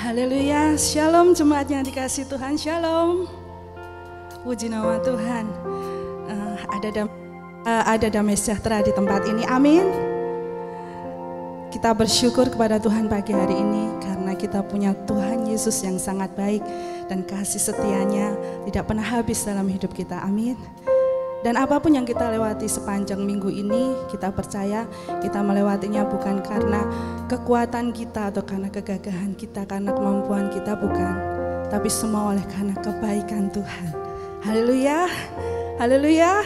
Haleluya, shalom jemaat yang dikasihi Tuhan, shalom. Puji nama Tuhan. Ada damai sejahtera di tempat ini, amin. Kita bersyukur kepada Tuhan pagi hari ini karena kita punya Tuhan Yesus yang sangat baik dan kasih setianya tidak pernah habis dalam hidup kita, amin. Dan apapun yang kita lewati sepanjang minggu ini, kita percaya kita melewatinya bukan karena kekuatan kita atau karena kegagahan kita, karena kemampuan kita, bukan. Tapi semua oleh karena kebaikan Tuhan. Haleluya, haleluya,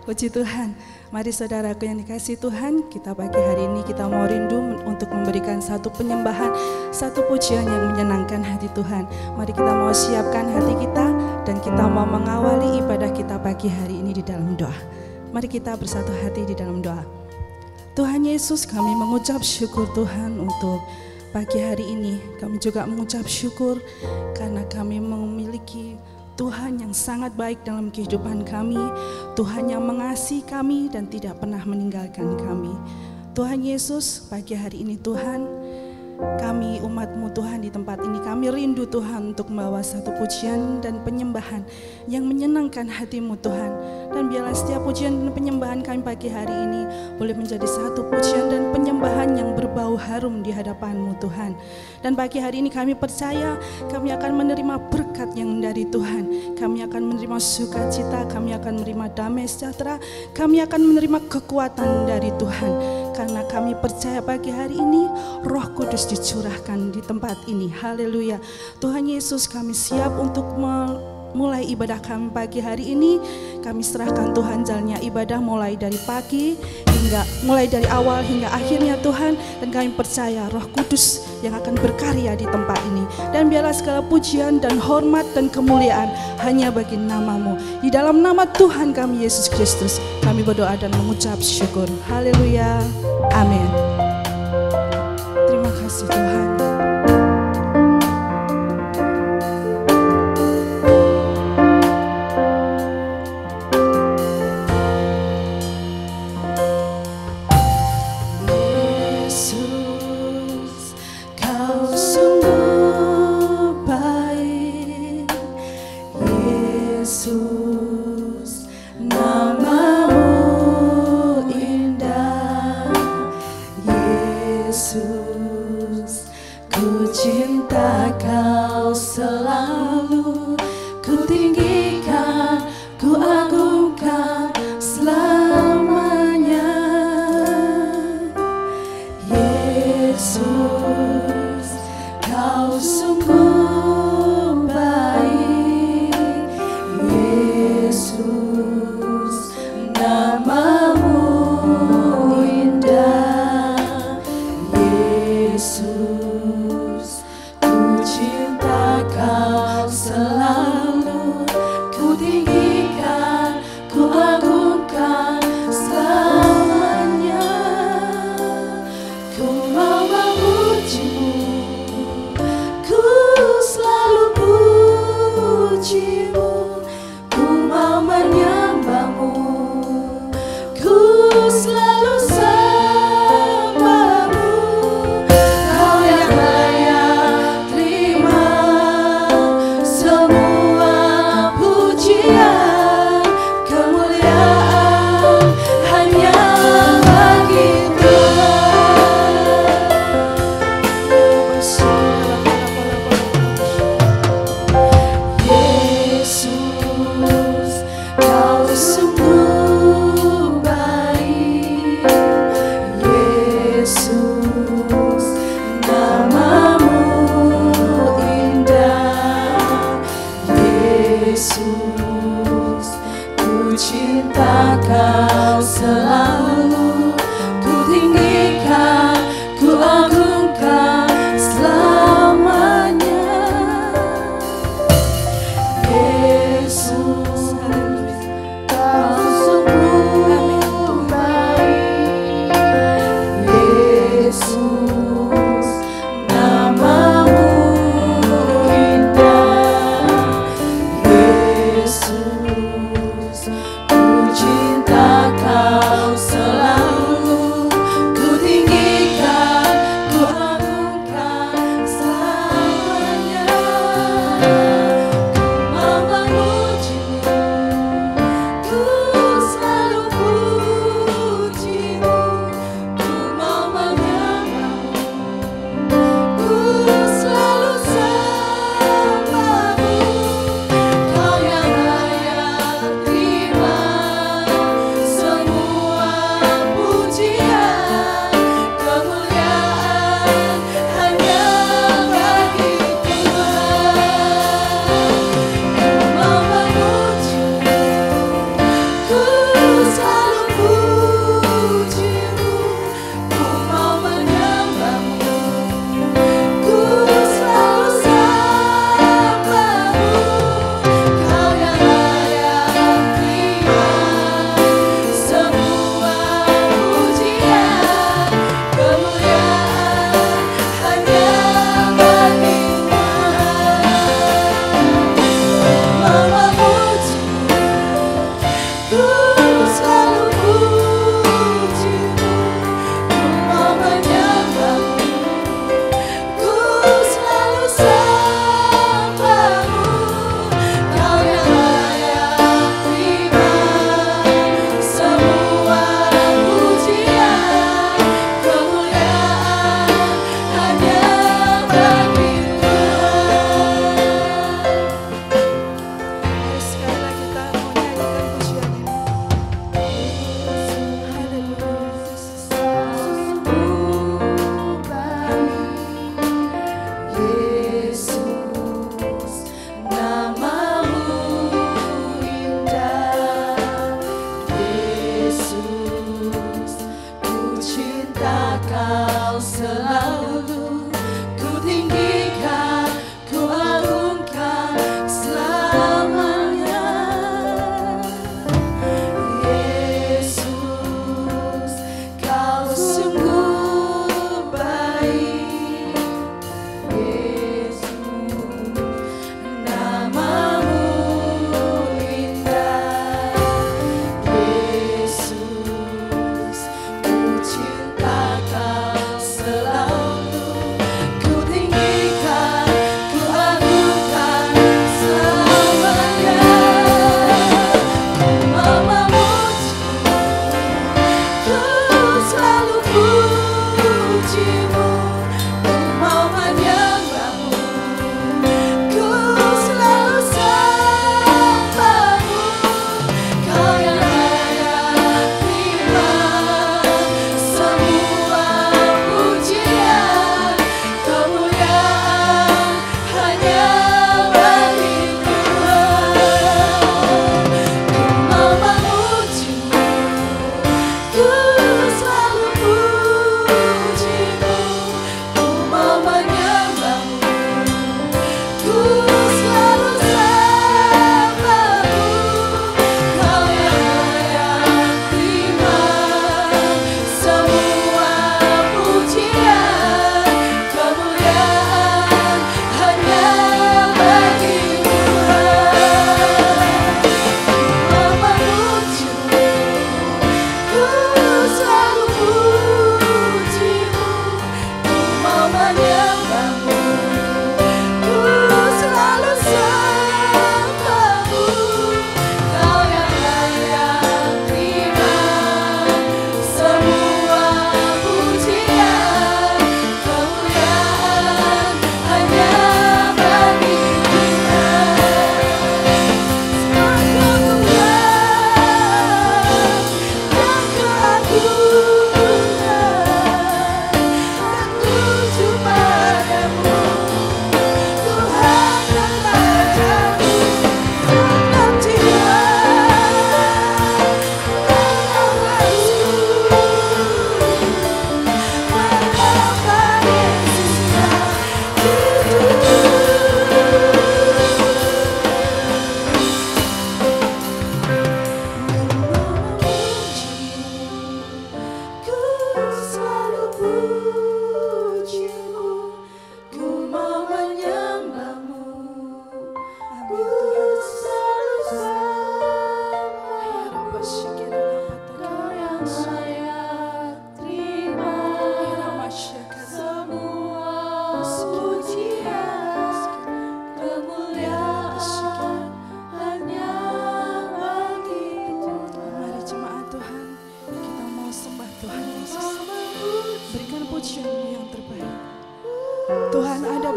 puji Tuhan. Mari saudaraku yang dikasihi Tuhan, kita pagi hari ini kita mau rindu untuk memberikan satu penyembahan, satu pujian yang menyenangkan hati Tuhan. Mari kita mau siapkan hati kita dan kita mau mengawali ibadah kita pagi hari ini di dalam doa. Mari kita bersatu hati di dalam doa. Tuhan Yesus, kami mengucap syukur Tuhan untuk pagi hari ini. Kami juga mengucap syukur karena kami memiliki Tuhan yang sangat baik dalam kehidupan kami, Tuhan yang mengasihi kami dan tidak pernah meninggalkan kami. Tuhan Yesus, pagi hari ini Tuhan, kami umat-Mu Tuhan di tempat ini, kami rindu Tuhan untuk membawa satu pujian dan penyembahan yang menyenangkan hati-Mu Tuhan. Dan biarlah setiap pujian dan penyembahan kami pagi hari ini boleh menjadi satu pujian dan penyembahan yang berbau harum di hadapan-Mu Tuhan. Dan pagi hari ini kami percaya kami akan menerima berkat yang dari Tuhan. Kami akan menerima sukacita, kami akan menerima damai sejahtera, kami akan menerima kekuatan dari Tuhan. Karena kami percaya pagi hari ini Roh Kudus dicurahkan di tempat ini. Haleluya. Tuhan Yesus, kami siap untuk mulai ibadah kami pagi hari ini. Kami serahkan Tuhan jalannya ibadah mulai dari pagi mulai dari awal hingga akhirnya Tuhan. Dan kami percaya Roh Kudus yang akan berkarya di tempat ini. Dan biarlah segala pujian dan hormat dan kemuliaan hanya bagi nama-Mu. Di dalam nama Tuhan kami Yesus Kristus kami berdoa dan mengucap syukur. Haleluya. Amin. Terima kasih Tuhan.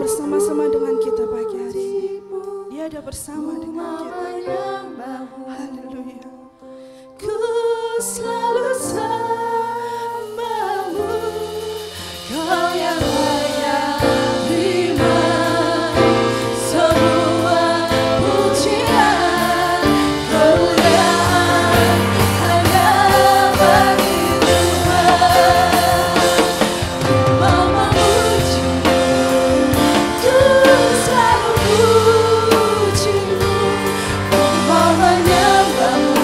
bersama-sama dengan kita pagi hari ini. Dia ada bersama dengan kita. Haleluya. Ku selalu sembahmu, Kau yang layak terima semua pujian, kemuliaan hanya bagi Tuhan. Ku mau memuji-Mu, ku selalu puji-Mu, ku mau menyembah-Mu,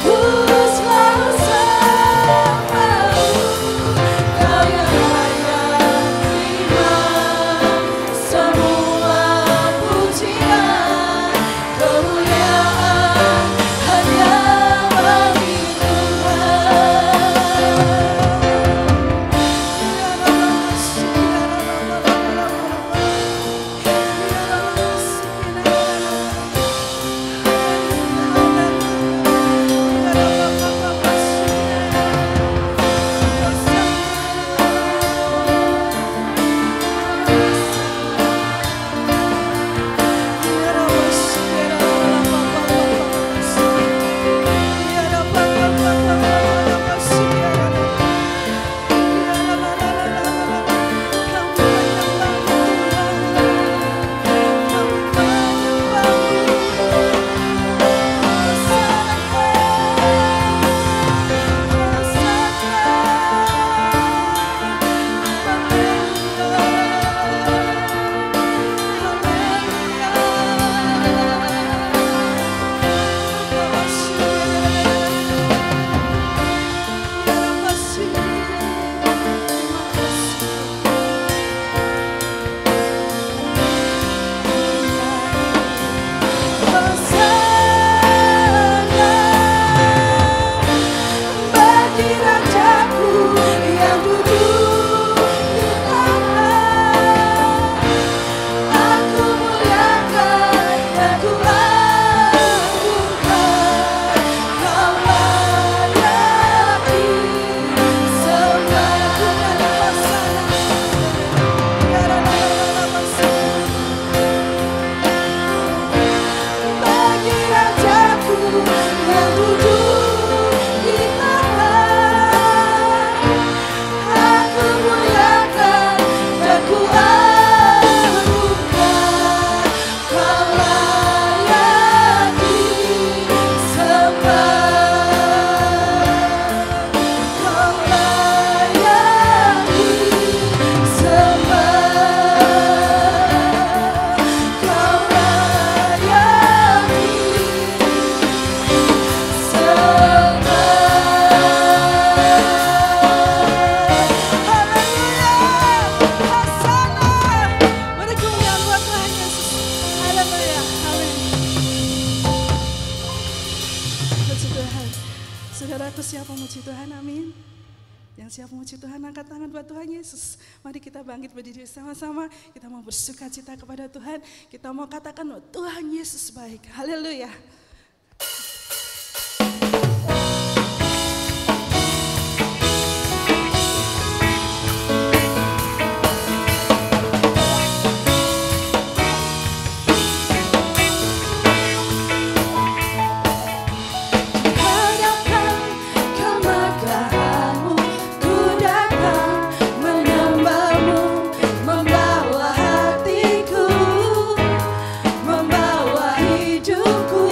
ku selalu sembah-Mu, Kau yang layak terima semua pujian, kemuliaan hanya bagi Saudaraku, siapa memuji Tuhan? Amin. Yang siap memuji Tuhan, angkat tangan buat Tuhan Yesus. Mari kita bangkit berdiri sama-sama. Kita mau bersuka cita kepada Tuhan. Kita mau katakan Tuhan Yesus baik. Haleluya. Membawa hidupku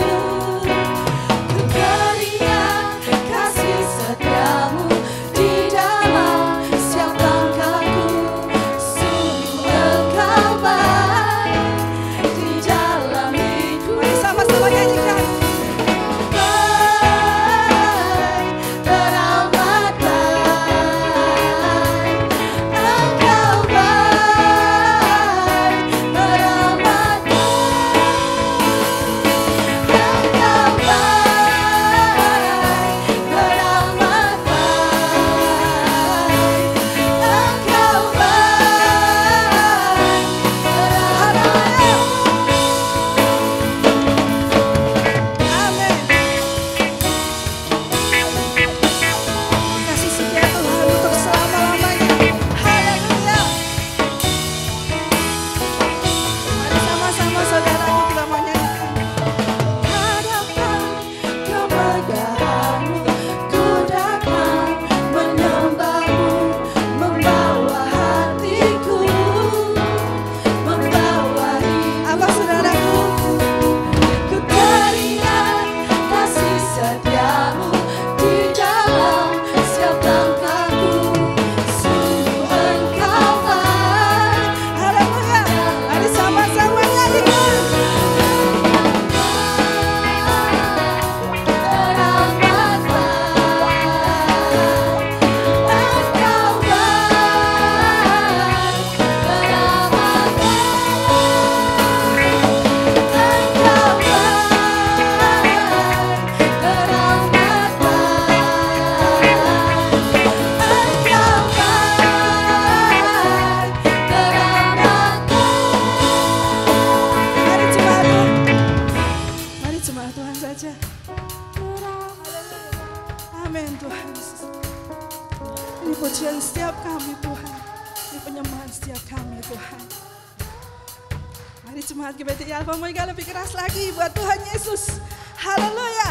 Mari jemaat GBTI Alpha Omega lebih keras lagi buat Tuhan Yesus. Haleluya.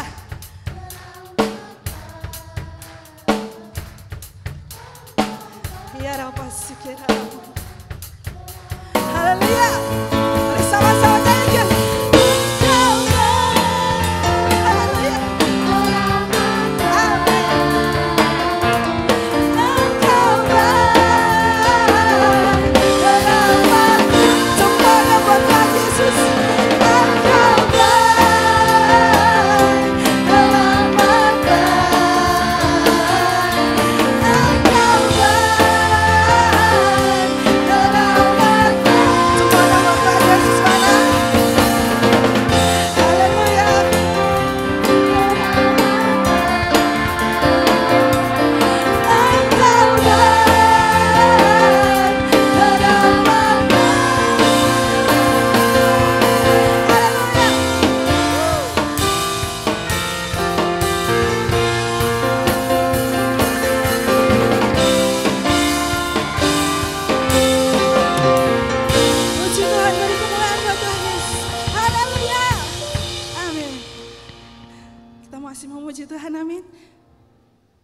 Ya Rabbah sikira. Haleluya. Mari sama-sama nyanyikan.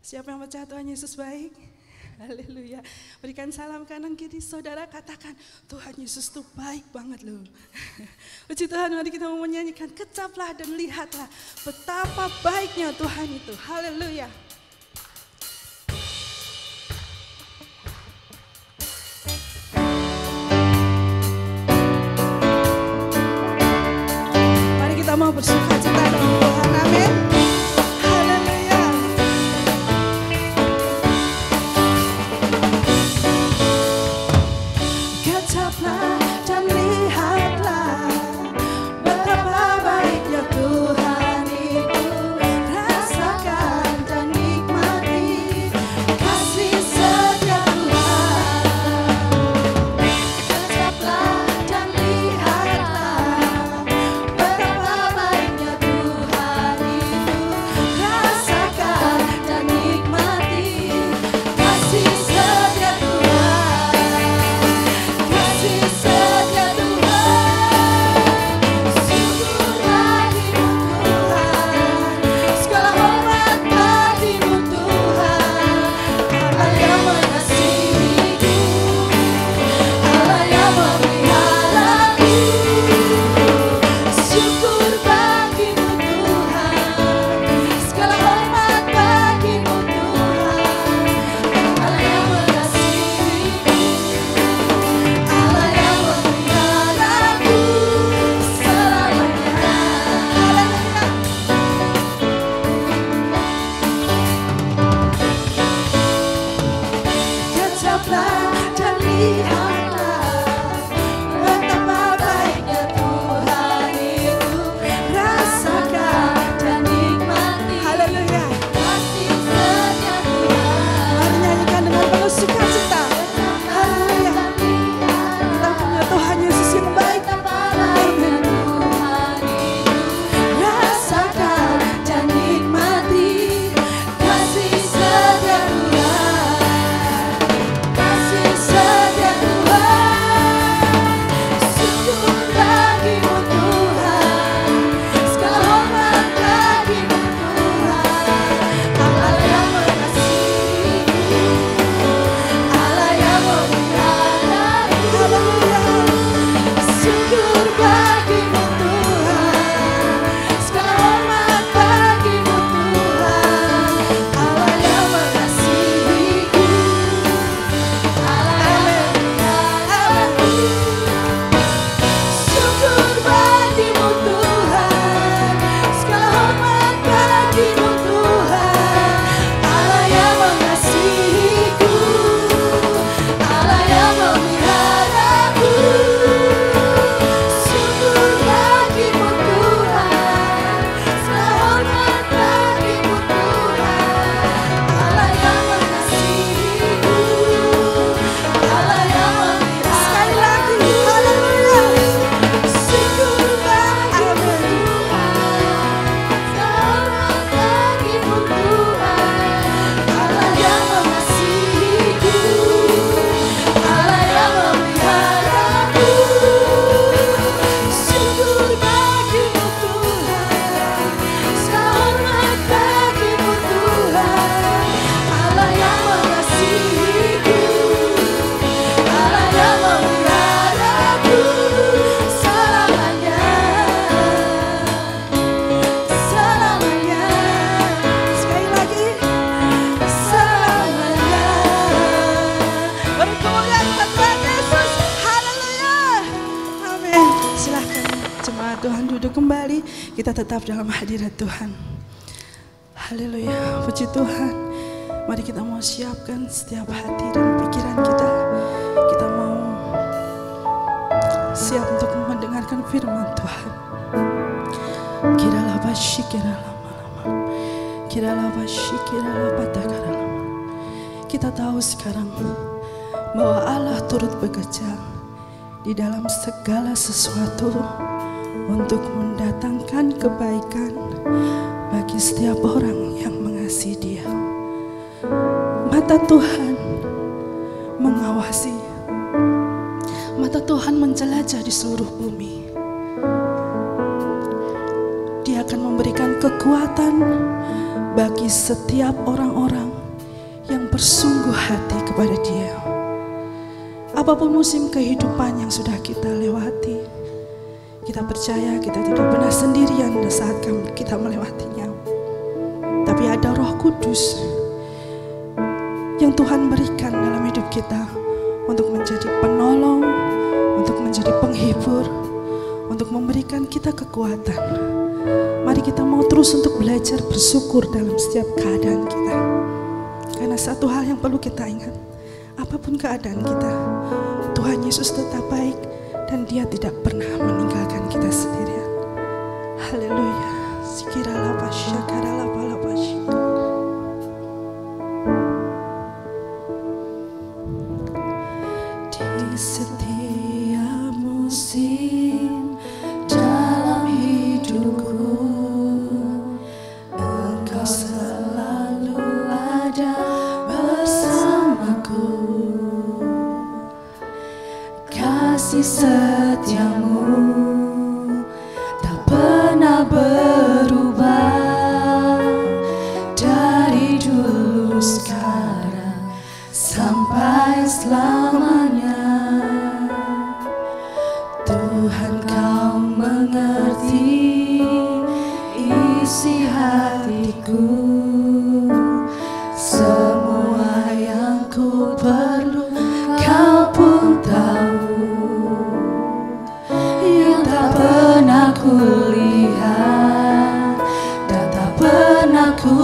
Siapa yang percaya Tuhan Yesus baik? Haleluya. Berikan salam kanan kiri saudara, katakan Tuhan Yesus tuh baik banget loh. Puji Tuhan, mari kita mau menyanyikan kecaplah dan lihatlah betapa baiknya Tuhan itu. Haleluya. Mari kita mau bersuka cita dengan Tuhan. Amin. Kasih setia Silahkan jemaat Tuhan duduk kembali. Kita tetap dalam hadirat Tuhan. Haleluya, puji Tuhan. Mari kita mau siapkan setiap hati dan pikiran kita. Kita mau siap untuk mendengarkan firman Tuhan. Kiralah bashi, kiralah malama. Kiralah bashi, kiralah patakarala. Kita tahu sekarang bahwa Allah turut bekerja di dalam segala sesuatu untuk mendatangkan kebaikan bagi setiap orang yang mengasihi Dia. Mata Tuhan mengawasi, mata Tuhan menjelajah di seluruh bumi. Dia akan memberikan kekuatan bagi setiap orang-orang yang bersungguh hati kepada Dia. Apapun musim kehidupan yang sudah kita lewati, kita percaya kita tidak pernah sendirian saat kita melewatinya. Tapi ada Roh Kudus yang Tuhan berikan dalam hidup kita untuk menjadi penolong, untuk menjadi penghibur, untuk memberikan kita kekuatan. Mari kita mau terus untuk belajar bersyukur dalam setiap keadaan kita. Karena satu hal yang perlu kita ingat, apapun keadaan kita, Tuhan Yesus tetap baik dan Dia tidak pernah meninggalkan kita sendirian. Haleluya. Sikiralah pasyakaralah palapasy. Di setiap musim dalam hidupku, Engkau selalu ada bersamaku. Kasih setiamu tak pernah berubah, dari dulu sekarang sampai selamanya. Tuhan, Kau mengerti isi hatiku, semua yang ku perlu Kau pun tahu. Yang tak pernah ku lihat dan tak pernah ku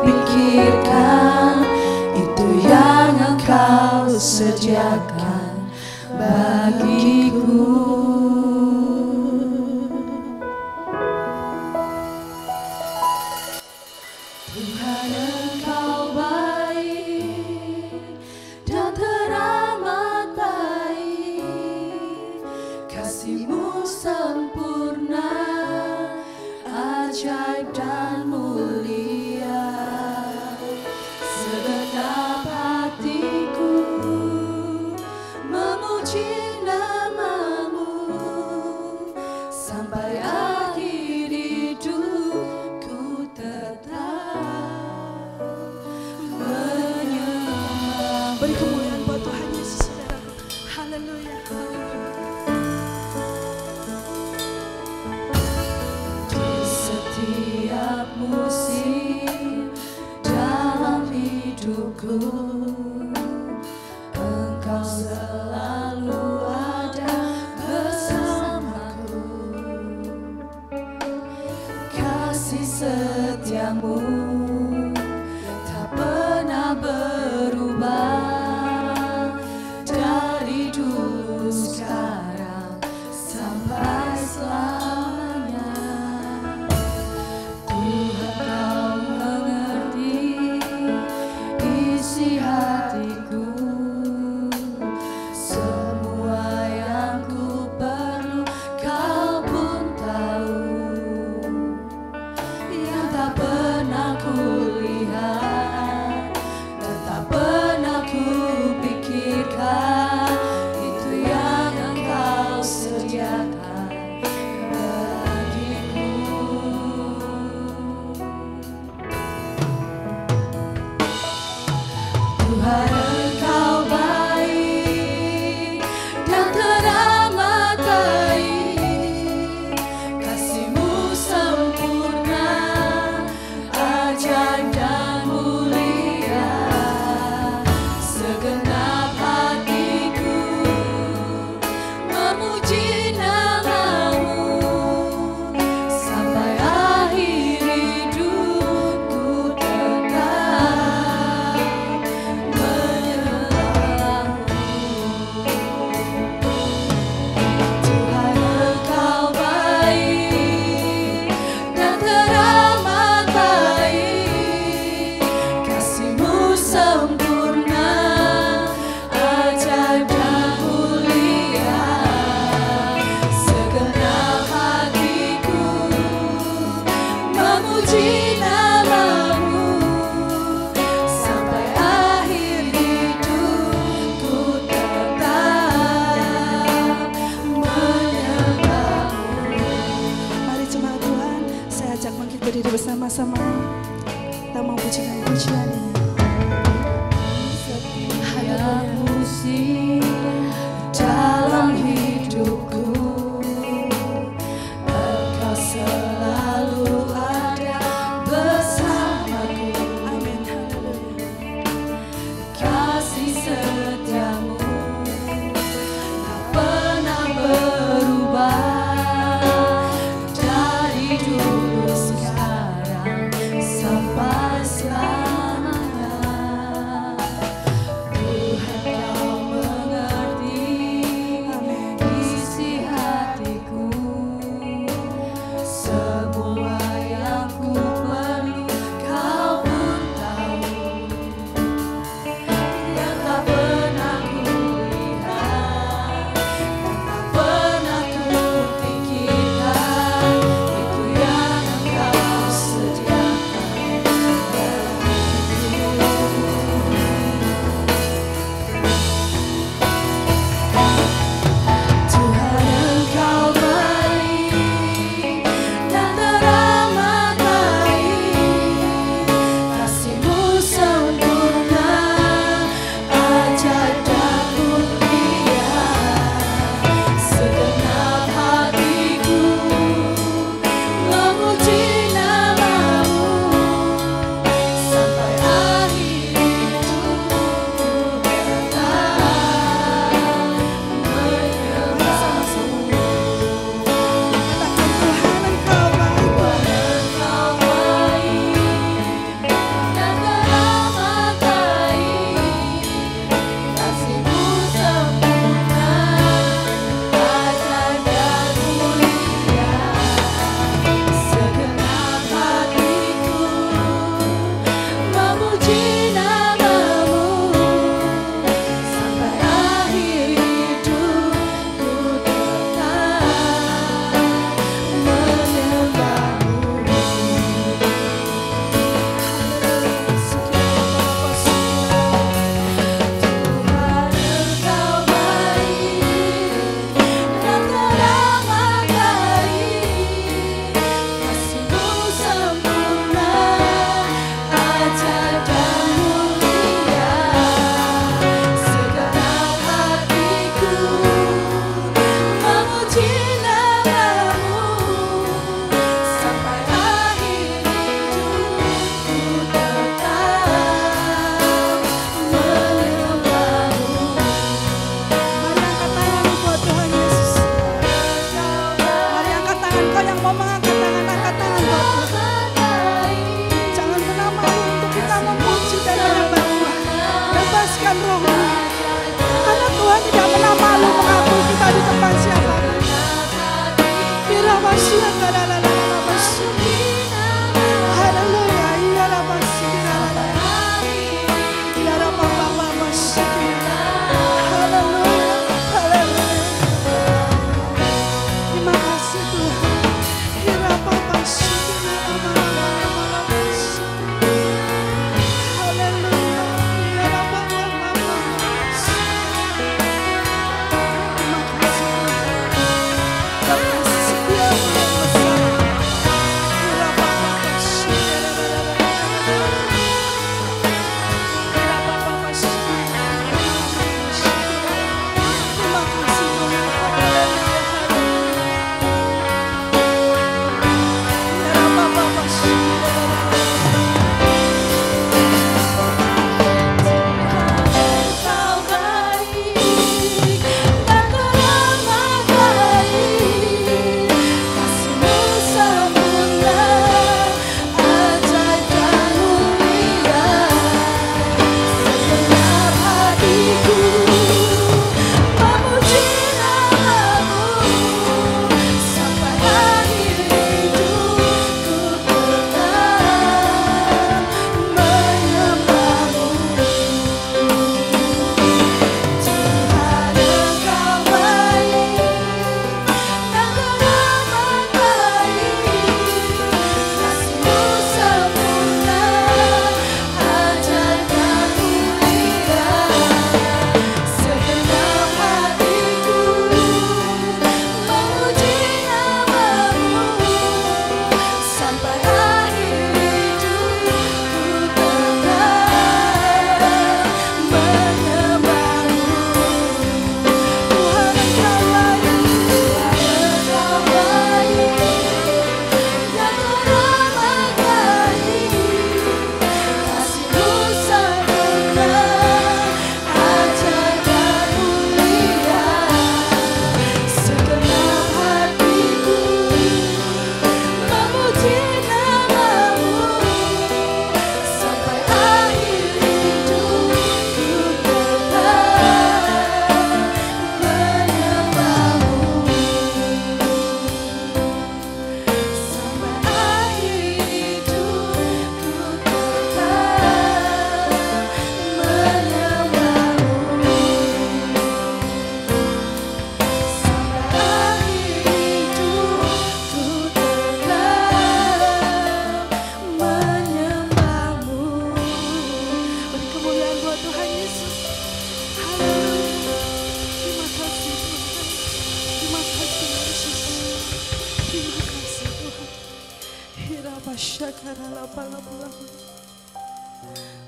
pikirkan, itu yang Engkau sediakan bagiku. Tuhan, Engkau baik dan teramat baik. Kasih-Mu sempurna, ajaib dan mulia. Segenap hatiku memuji nama-Mu, sampai akhir hidupku tetap menyembah. Beri kemuliaan buat Tuhan Yesus, saudaraku. Haleluya, haleluya. Di setiap bersama-sama kita mau pujikan pujian ini. Setiap musim dalam hidupku, Engkau selalu ada bersamaku. Amin, haleluya. Kasih setiamu tak pernah berubah, dari dulu sekarang sampai selamanya.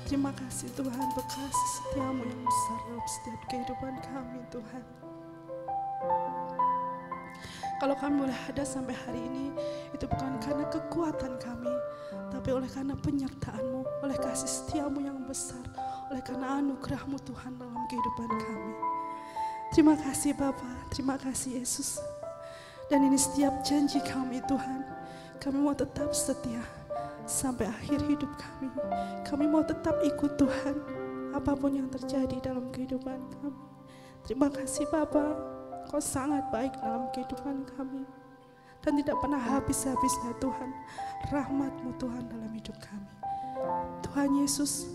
Terima kasih Tuhan, bekasih setiamu yang besar dalam setiap kehidupan kami Tuhan. Kalau kami boleh ada sampai hari ini, itu bukan karena kekuatan kami, tapi oleh karena penyertaan-Mu, oleh kasih setiamu yang besar, oleh karena anugerah-Mu Tuhan dalam kehidupan kami. Terima kasih Bapa, terima kasih Yesus. Dan ini setiap janji kami Tuhan, kami mau tetap setia sampai akhir hidup kami. Kami mau tetap ikut Tuhan, apapun yang terjadi dalam kehidupan kami. Terima kasih Bapa. Kau sangat baik dalam kehidupan kami. Dan tidak pernah habis-habisnya Tuhan, rahmat-Mu Tuhan dalam hidup kami. Tuhan Yesus,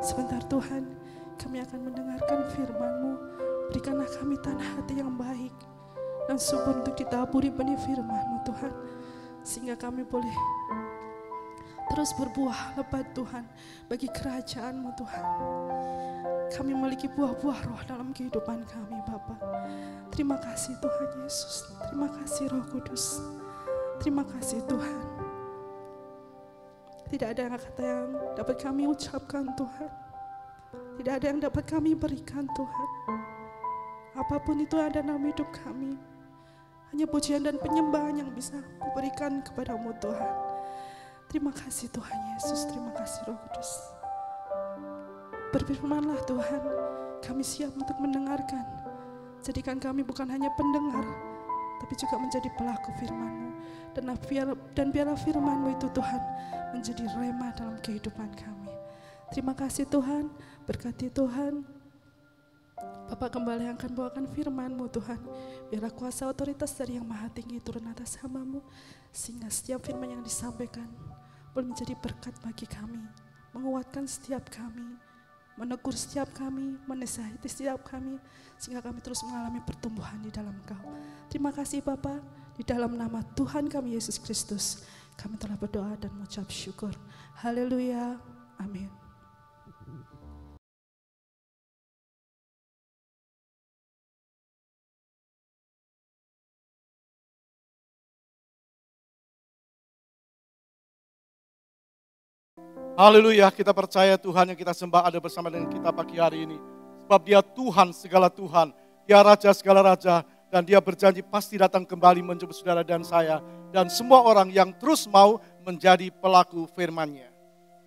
sebentar Tuhan, kami akan mendengarkan firman-Mu. Berikanlah kami tanah hati yang baik dan subur untuk ditaburi benih firman-Mu Tuhan. Sehingga kami boleh terus berbuah lebat Tuhan bagi kerajaan-Mu Tuhan. Kami memiliki buah-buah roh dalam kehidupan kami Bapa. Terima kasih Tuhan Yesus. Terima kasih Roh Kudus. Terima kasih Tuhan. Tidak ada kata yang dapat kami ucapkan Tuhan. Tidak ada yang dapat kami berikan Tuhan. Apapun itu ada dalam hidup kami, hanya pujian dan penyembahan yang bisa kuberikan kepadamu Tuhan. Terima kasih Tuhan Yesus. Terima kasih Roh Kudus. Berfirmanlah Tuhan, kami siap untuk mendengarkan. Jadikan kami bukan hanya pendengar, tapi juga menjadi pelaku firman-Mu. Dan biarlah firman-Mu itu Tuhan menjadi rema dalam kehidupan kami. Terima kasih Tuhan, berkati Tuhan. Bapak kembali akan bawakan firman-Mu Tuhan. Biarlah kuasa otoritas dari yang maha tinggi turun atas hamba-Mu. Sehingga setiap firman yang disampaikan boleh menjadi berkat bagi kami. Menguatkan setiap kami, menegur setiap kami, menasihati setiap kami, sehingga kami terus mengalami pertumbuhan di dalam Engkau. Terima kasih Bapa, di dalam nama Tuhan kami Yesus Kristus, kami telah berdoa dan mengucap syukur. Haleluya, amin. Haleluya, kita percaya Tuhan yang kita sembah ada bersama dengan kita pagi hari ini. Sebab Dia Tuhan segala Tuhan, Dia Raja segala Raja, dan Dia berjanji pasti datang kembali menjemput saudara dan saya, dan semua orang yang terus mau menjadi pelaku firman-Nya.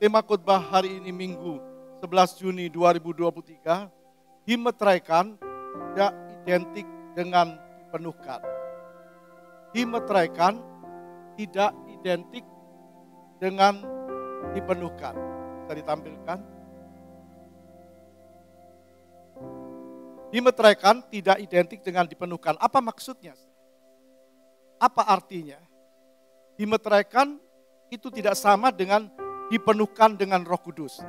Tema khotbah hari ini Minggu 11 Juni 2023, dimeteraikan tidak identik dengan dipenuhkan. Dimeteraikan tidak identik dengan dipenuhkan. Bisa ditampilkan. Dimeteraikan tidak identik dengan dipenuhkan. Apa maksudnya? Apa artinya? Dimeteraikan itu tidak sama dengan dipenuhkan dengan Roh Kudus.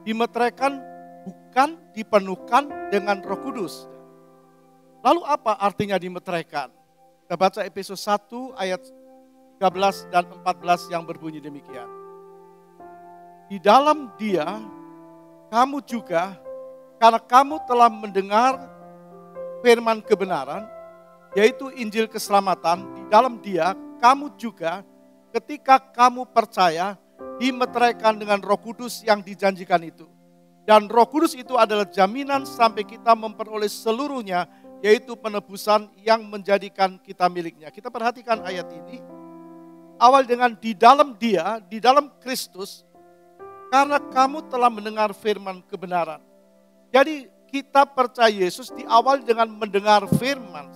Dimeteraikan bukan dipenuhkan dengan Roh Kudus. Lalu apa artinya dimeteraikan? Kita baca Efesus 1 ayat 13 dan 14 yang berbunyi demikian. Di dalam Dia, kamu juga, karena kamu telah mendengar firman kebenaran, yaitu Injil keselamatan, di dalam Dia, kamu juga, ketika kamu percaya, dimeteraikan dengan Roh Kudus yang dijanjikan itu. Dan Roh Kudus itu adalah jaminan sampai kita memperoleh seluruhnya, yaitu penebusan yang menjadikan kita miliknya. Kita perhatikan ayat ini. Awal dengan di dalam Dia, di dalam Kristus, karena kamu telah mendengar firman kebenaran. Jadi kita percaya Yesus di awal dengan mendengar firman.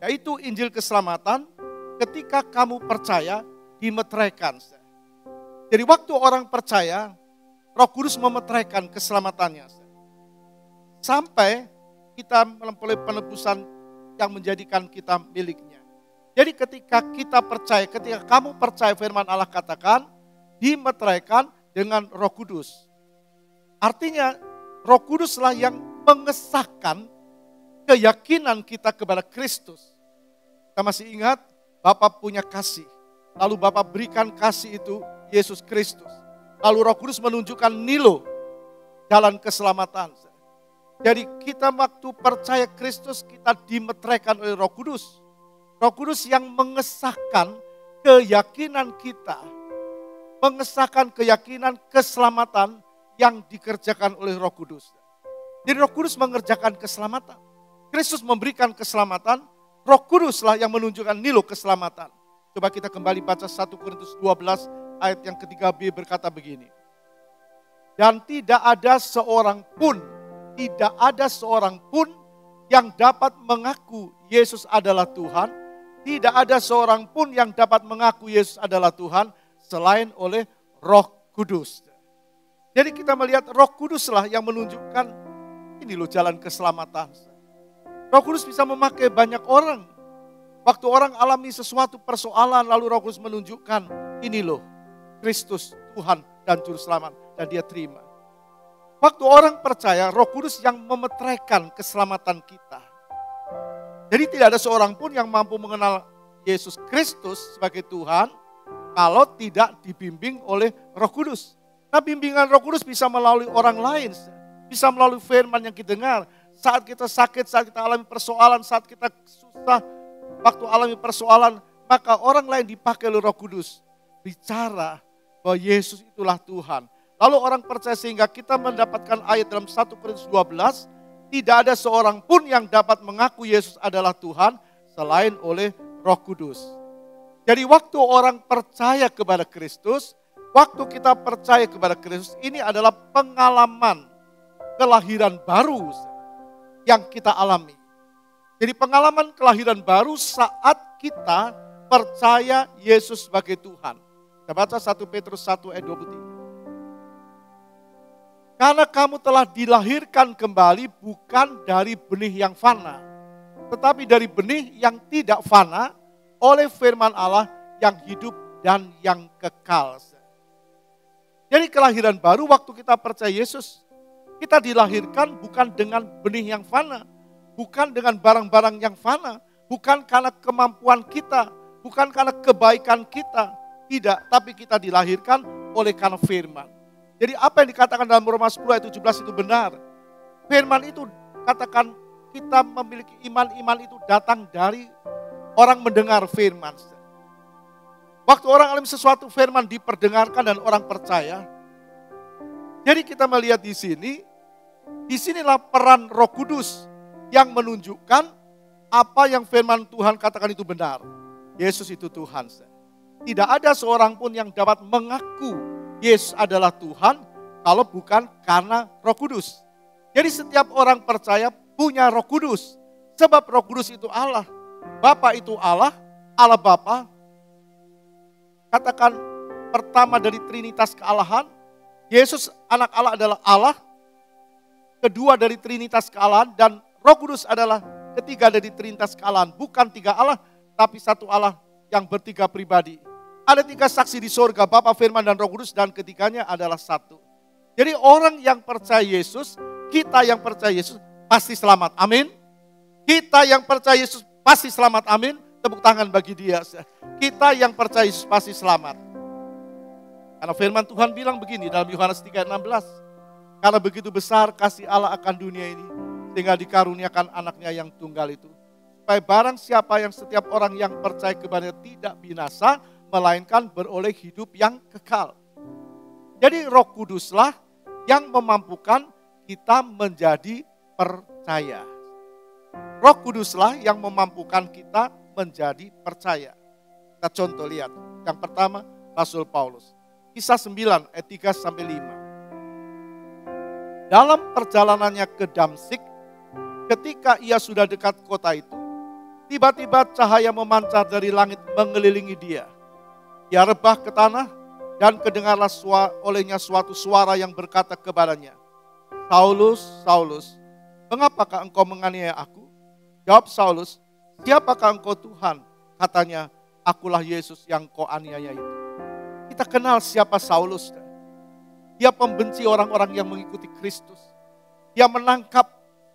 Yaitu Injil keselamatan, ketika kamu percaya dimeteraikan. Jadi waktu orang percaya, Roh Kudus memeteraikan keselamatannya. Sampai kita melampaui penebusan yang menjadikan kita miliknya. Jadi ketika kita percaya, ketika kamu percaya firman Allah katakan, dimeteraikan dengan Roh Kudus. Artinya Roh Kuduslah yang mengesahkan keyakinan kita kepada Kristus. Kita masih ingat Bapa punya kasih. Lalu Bapa berikan kasih itu Yesus Kristus. Lalu Roh Kudus menunjukkan nilo jalan keselamatan. Jadi kita waktu percaya Kristus kita dimeteraikan oleh Roh Kudus. Roh Kudus yang mengesahkan keyakinan kita, mengesahkan keyakinan keselamatan yang dikerjakan oleh Roh Kudus. Jadi Roh Kudus mengerjakan keselamatan. Kristus memberikan keselamatan, Roh Kuduslah yang menunjukkan nilo keselamatan. Coba kita kembali baca 1 Korintus 12 ayat yang ketiga B berkata begini. Dan tidak ada seorang pun yang dapat mengaku Yesus adalah Tuhan. Tidak ada seorang pun yang dapat mengaku Yesus adalah Tuhan selain oleh Roh Kudus. Jadi kita melihat Roh Kuduslah yang menunjukkan ini loh jalan keselamatan. Roh Kudus bisa memakai banyak orang. Waktu orang alami sesuatu persoalan lalu Roh Kudus menunjukkan ini loh Kristus Tuhan dan Juru Selamat dan dia terima. Waktu orang percaya Roh Kudus yang memeteraikan keselamatan kita. Jadi tidak ada seorang pun yang mampu mengenal Yesus Kristus sebagai Tuhan kalau tidak dibimbing oleh Roh Kudus. Nah, bimbingan Roh Kudus bisa melalui orang lain, bisa melalui firman yang kita dengar. Saat kita sakit, saat kita alami persoalan, saat kita susah, waktu alami persoalan, maka orang lain dipakai oleh Roh Kudus. Bicara bahwa Yesus itulah Tuhan. Lalu orang percaya sehingga kita mendapatkan ayat dalam 1 Korintus 12, tidak ada seorang pun yang dapat mengaku Yesus adalah Tuhan selain oleh Roh Kudus. Jadi waktu orang percaya kepada Kristus, waktu kita percaya kepada Kristus, ini adalah pengalaman kelahiran baru yang kita alami. Jadi pengalaman kelahiran baru saat kita percaya Yesus sebagai Tuhan. Kita baca 1 Petrus 1 ayat 23. Karena kamu telah dilahirkan kembali bukan dari benih yang fana, tetapi dari benih yang tidak fana oleh firman Allah yang hidup dan yang kekal. Jadi kelahiran baru waktu kita percaya Yesus, kita dilahirkan bukan dengan benih yang fana, bukan dengan barang-barang yang fana, bukan karena kemampuan kita, bukan karena kebaikan kita, tidak, tapi kita dilahirkan oleh karena firman. Jadi apa yang dikatakan dalam Roma 10 ayat 17 itu benar. Firman itu katakan kita memiliki iman itu datang dari orang mendengar firman. Waktu orang alami sesuatu firman diperdengarkan dan orang percaya. Jadi kita melihat di sini, disinilah peran Roh Kudus yang menunjukkan apa yang firman Tuhan katakan itu benar. Yesus itu Tuhan. Tidak ada seorang pun yang dapat mengaku Yesus adalah Tuhan kalau bukan karena Roh Kudus. Jadi setiap orang percaya punya Roh Kudus. Sebab Roh Kudus itu Allah. Bapa itu Allah, Allah Bapa. Katakan pertama dari Trinitas kealahan. Yesus anak Allah adalah Allah. Kedua dari Trinitas kealahan dan Roh Kudus adalah ketiga dari Trinitas kealahan. Bukan tiga Allah, tapi satu Allah yang bertiga pribadi. Ada tiga saksi di sorga, Bapa, Firman, dan Roh Kudus, dan ketiganya adalah satu. Jadi orang yang percaya Yesus, kita yang percaya Yesus pasti selamat, amin. Kita yang percaya Yesus pasti selamat, amin. Tepuk tangan bagi dia. Kita yang percaya Yesus pasti selamat. Karena firman Tuhan bilang begini dalam Yohanes 3:16. Karena begitu besar kasih Allah akan dunia ini, sehingga dikaruniakan anaknya yang tunggal itu. Supaya barang siapa yang setiap orang yang percaya kepadanya tidak binasa, melainkan beroleh hidup yang kekal. Jadi Roh Kuduslah yang memampukan kita menjadi percaya. Roh Kuduslah yang memampukan kita menjadi percaya. Kita contoh lihat. Yang pertama, Rasul Paulus. Kisah 9 ayat 3-5. Dalam perjalanannya ke Damsyik, ketika ia sudah dekat kota itu, tiba-tiba cahaya memancar dari langit mengelilingi dia. Ia rebah ke tanah dan kedengarlah olehnya suatu suara yang berkata kepadanya, Saulus, Saulus, mengapakah engkau menganiaya aku? Jawab Saulus, siapakah engkau Tuhan? Katanya, akulah Yesus yang kau aniaya itu. Kita kenal siapa Saulus. Dia pembenci orang-orang yang mengikuti Kristus. Dia menangkap,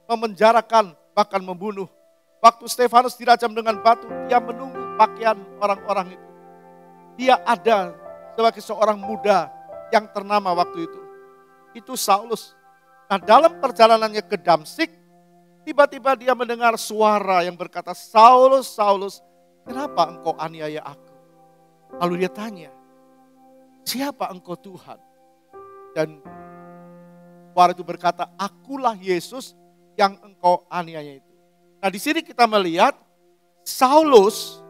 memenjarakan, bahkan membunuh. Waktu Stefanus dirajam dengan batu, dia menunggu pakaian orang-orang itu. Dia ada sebagai seorang muda yang ternama waktu itu. Itu Saulus. Nah, dalam perjalanannya ke Damsyik, tiba-tiba dia mendengar suara yang berkata, Saulus, Saulus, kenapa engkau aniaya aku? Lalu dia tanya, siapa engkau Tuhan? Dan suara itu berkata, akulah Yesus yang engkau aniaya itu. Nah di sini kita melihat Saulus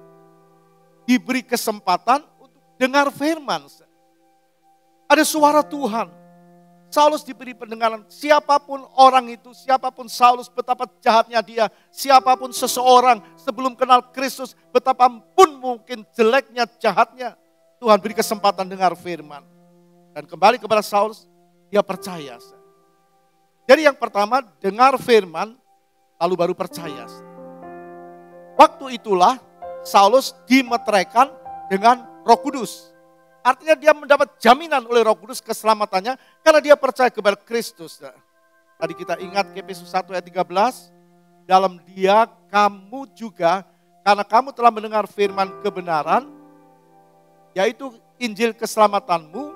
diberi kesempatan untuk dengar firman. Ada suara Tuhan. Saulus diberi pendengaran, siapapun orang itu, siapapun Saulus, betapa jahatnya dia, siapapun seseorang sebelum kenal Kristus, betapapun mungkin jeleknya, jahatnya, Tuhan beri kesempatan dengar firman. Dan kembali kepada Saulus, dia percaya. Jadi yang pertama, dengar firman, lalu baru percaya. Waktu itulah Saulus dimeteraikan dengan Roh Kudus. Artinya dia mendapat jaminan oleh Roh Kudus keselamatannya karena dia percaya kepada Kristus. Tadi kita ingat Efesus 1 ayat 13, dalam dia kamu juga, karena kamu telah mendengar firman kebenaran, yaitu Injil keselamatanmu,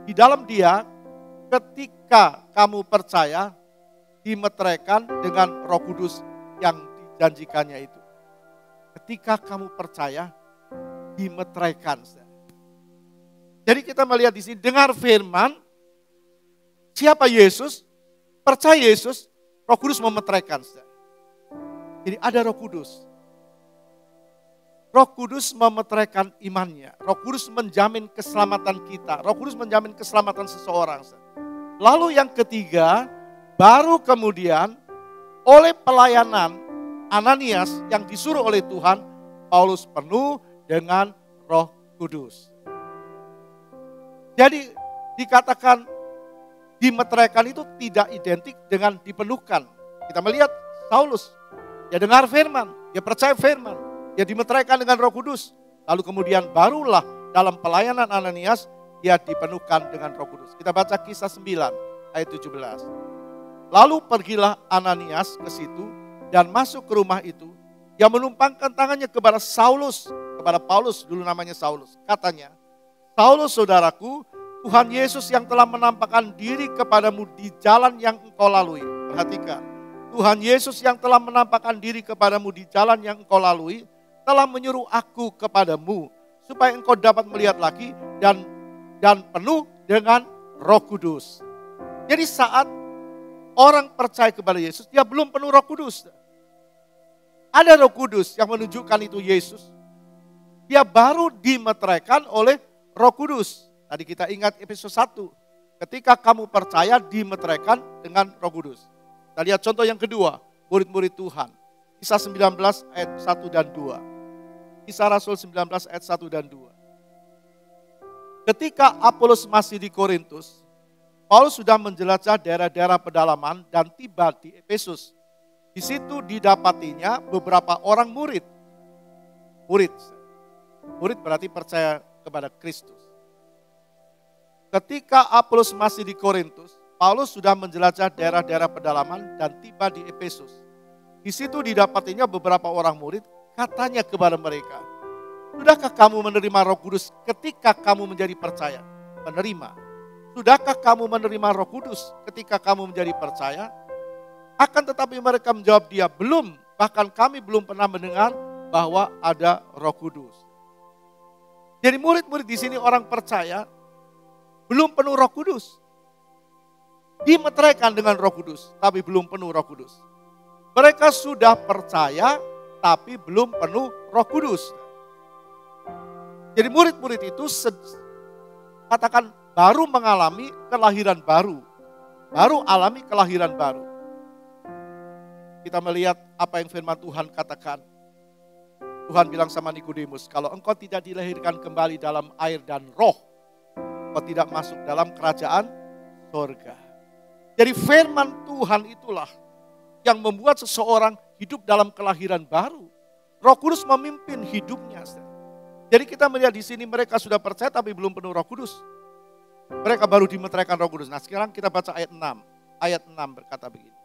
di dalam dia ketika kamu percaya dimeteraikan dengan Roh Kudus yang dijanjikannya itu. Ketika kamu percaya dimeteraikan. Jadi kita melihat di sini, dengar firman, siapa Yesus, percaya Yesus, Roh Kudus memeteraikan. Jadi ada Roh Kudus. Roh Kudus memeteraikan imannya. Roh Kudus menjamin keselamatan kita. Roh Kudus menjamin keselamatan seseorang. Lalu yang ketiga, baru kemudian oleh pelayanan Ananias yang disuruh oleh Tuhan, Paulus penuh dengan Roh Kudus. Jadi dikatakan dimeteraikan itu tidak identik dengan dipenuhkan. Kita melihat Saulus, dia dengar firman, dia percaya firman, dia dimeteraikan dengan Roh Kudus. Lalu kemudian barulah dalam pelayanan Ananias dia dipenuhkan dengan Roh Kudus. Kita baca Kisah 9 ayat 17. Lalu pergilah Ananias ke situ dan masuk ke rumah itu. Dia menumpangkan tangannya kepada Saulus, kepada Paulus, dulu namanya Saulus. Katanya, Saulus saudaraku, Tuhan Yesus yang telah menampakkan diri kepadamu di jalan yang engkau lalui. Perhatikan, Tuhan Yesus yang telah menampakkan diri kepadamu di jalan yang engkau lalui, telah menyuruh aku kepadamu, supaya engkau dapat melihat lagi dan penuh dengan Roh Kudus. Jadi saat orang percaya kepada Yesus, dia belum penuh Roh Kudus. Ada Roh Kudus yang menunjukkan itu Yesus. Dia baru dimeteraikan oleh Roh Kudus. Tadi kita ingat Efesus 1. Ketika kamu percaya dimeteraikan dengan Roh Kudus. Kita lihat contoh yang kedua, murid-murid Tuhan. Kisah 19 ayat 1 dan 2. Kisah Rasul 19 ayat 1 dan 2. Ketika Apolos masih di Korintus, Paulus sudah menjelajah daerah-daerah pedalaman dan tiba di Efesus. Di situ didapatinya beberapa orang murid. Murid berarti percaya kepada Kristus. Ketika Apolos masih di Korintus, Paulus sudah menjelajah daerah-daerah pedalaman dan tiba di Efesus. Di situ didapatinya beberapa orang murid, katanya kepada mereka, sudahkah kamu menerima Roh Kudus ketika kamu menjadi percaya? Menerima. Sudahkah kamu menerima Roh Kudus ketika kamu menjadi percaya? Akan tetapi mereka menjawab dia, belum. Bahkan kami belum pernah mendengar bahwa ada Roh Kudus. Jadi murid-murid di sini orang percaya, belum penuh Roh Kudus. Dimeteraikan dengan Roh Kudus, tapi belum penuh Roh Kudus. Mereka sudah percaya, tapi belum penuh Roh Kudus. Jadi murid-murid itu katakan baru mengalami kelahiran baru. Baru alami kelahiran baru. Kita melihat apa yang firman Tuhan katakan. Tuhan bilang sama Nikodemus, kalau engkau tidak dilahirkan kembali dalam air dan roh, engkau tidak masuk dalam kerajaan surga. Jadi firman Tuhan itulah yang membuat seseorang hidup dalam kelahiran baru. Roh Kudus memimpin hidupnya. Jadi kita melihat di sini mereka sudah percaya tapi belum penuh Roh Kudus. Mereka baru dimeteraikan Roh Kudus. Nah sekarang kita baca ayat 6. Ayat 6 berkata begini.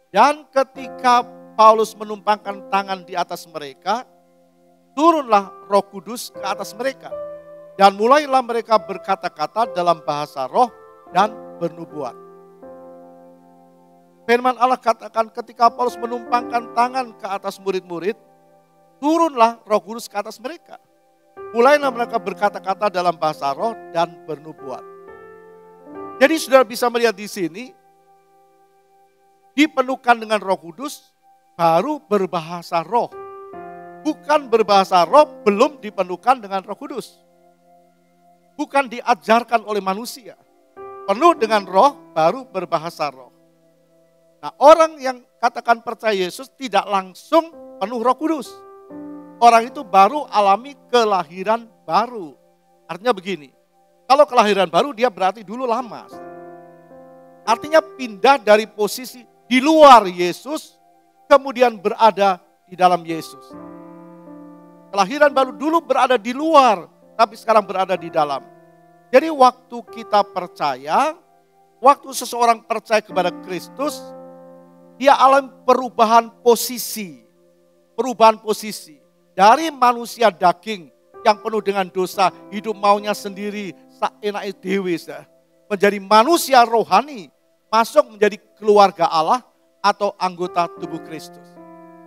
Dan ketika Paulus menumpangkan tangan di atas mereka, turunlah Roh Kudus ke atas mereka. Dan mulailah mereka berkata-kata dalam bahasa roh dan bernubuat. Firman Allah katakan ketika Paulus menumpangkan tangan ke atas murid-murid, turunlah Roh Kudus ke atas mereka. mulailah mereka berkata-kata dalam bahasa roh dan bernubuat. Jadi saudara bisa melihat di sini, dipenuhkan dengan Roh Kudus, baru berbahasa roh. Bukan berbahasa roh, belum dipenuhkan dengan Roh Kudus. Bukan diajarkan oleh manusia. Penuh dengan roh, baru berbahasa roh. Nah, orang yang katakan percaya Yesus tidak langsung penuh Roh Kudus. Orang itu baru alami kelahiran baru. Artinya begini, kalau kelahiran baru dia berarti dulu lama. Artinya pindah dari posisi di luar Yesus, kemudian berada di dalam Yesus. Kelahiran baru dulu berada di luar, tapi sekarang berada di dalam. Jadi waktu kita percaya, waktu seseorang percaya kepada Kristus, dia alami perubahan posisi. Perubahan posisi. Dari manusia daging yang penuh dengan dosa, hidup maunya sendiri, saenake dewe, menjadi manusia rohani, masuk menjadi keluarga Allah atau anggota tubuh Kristus.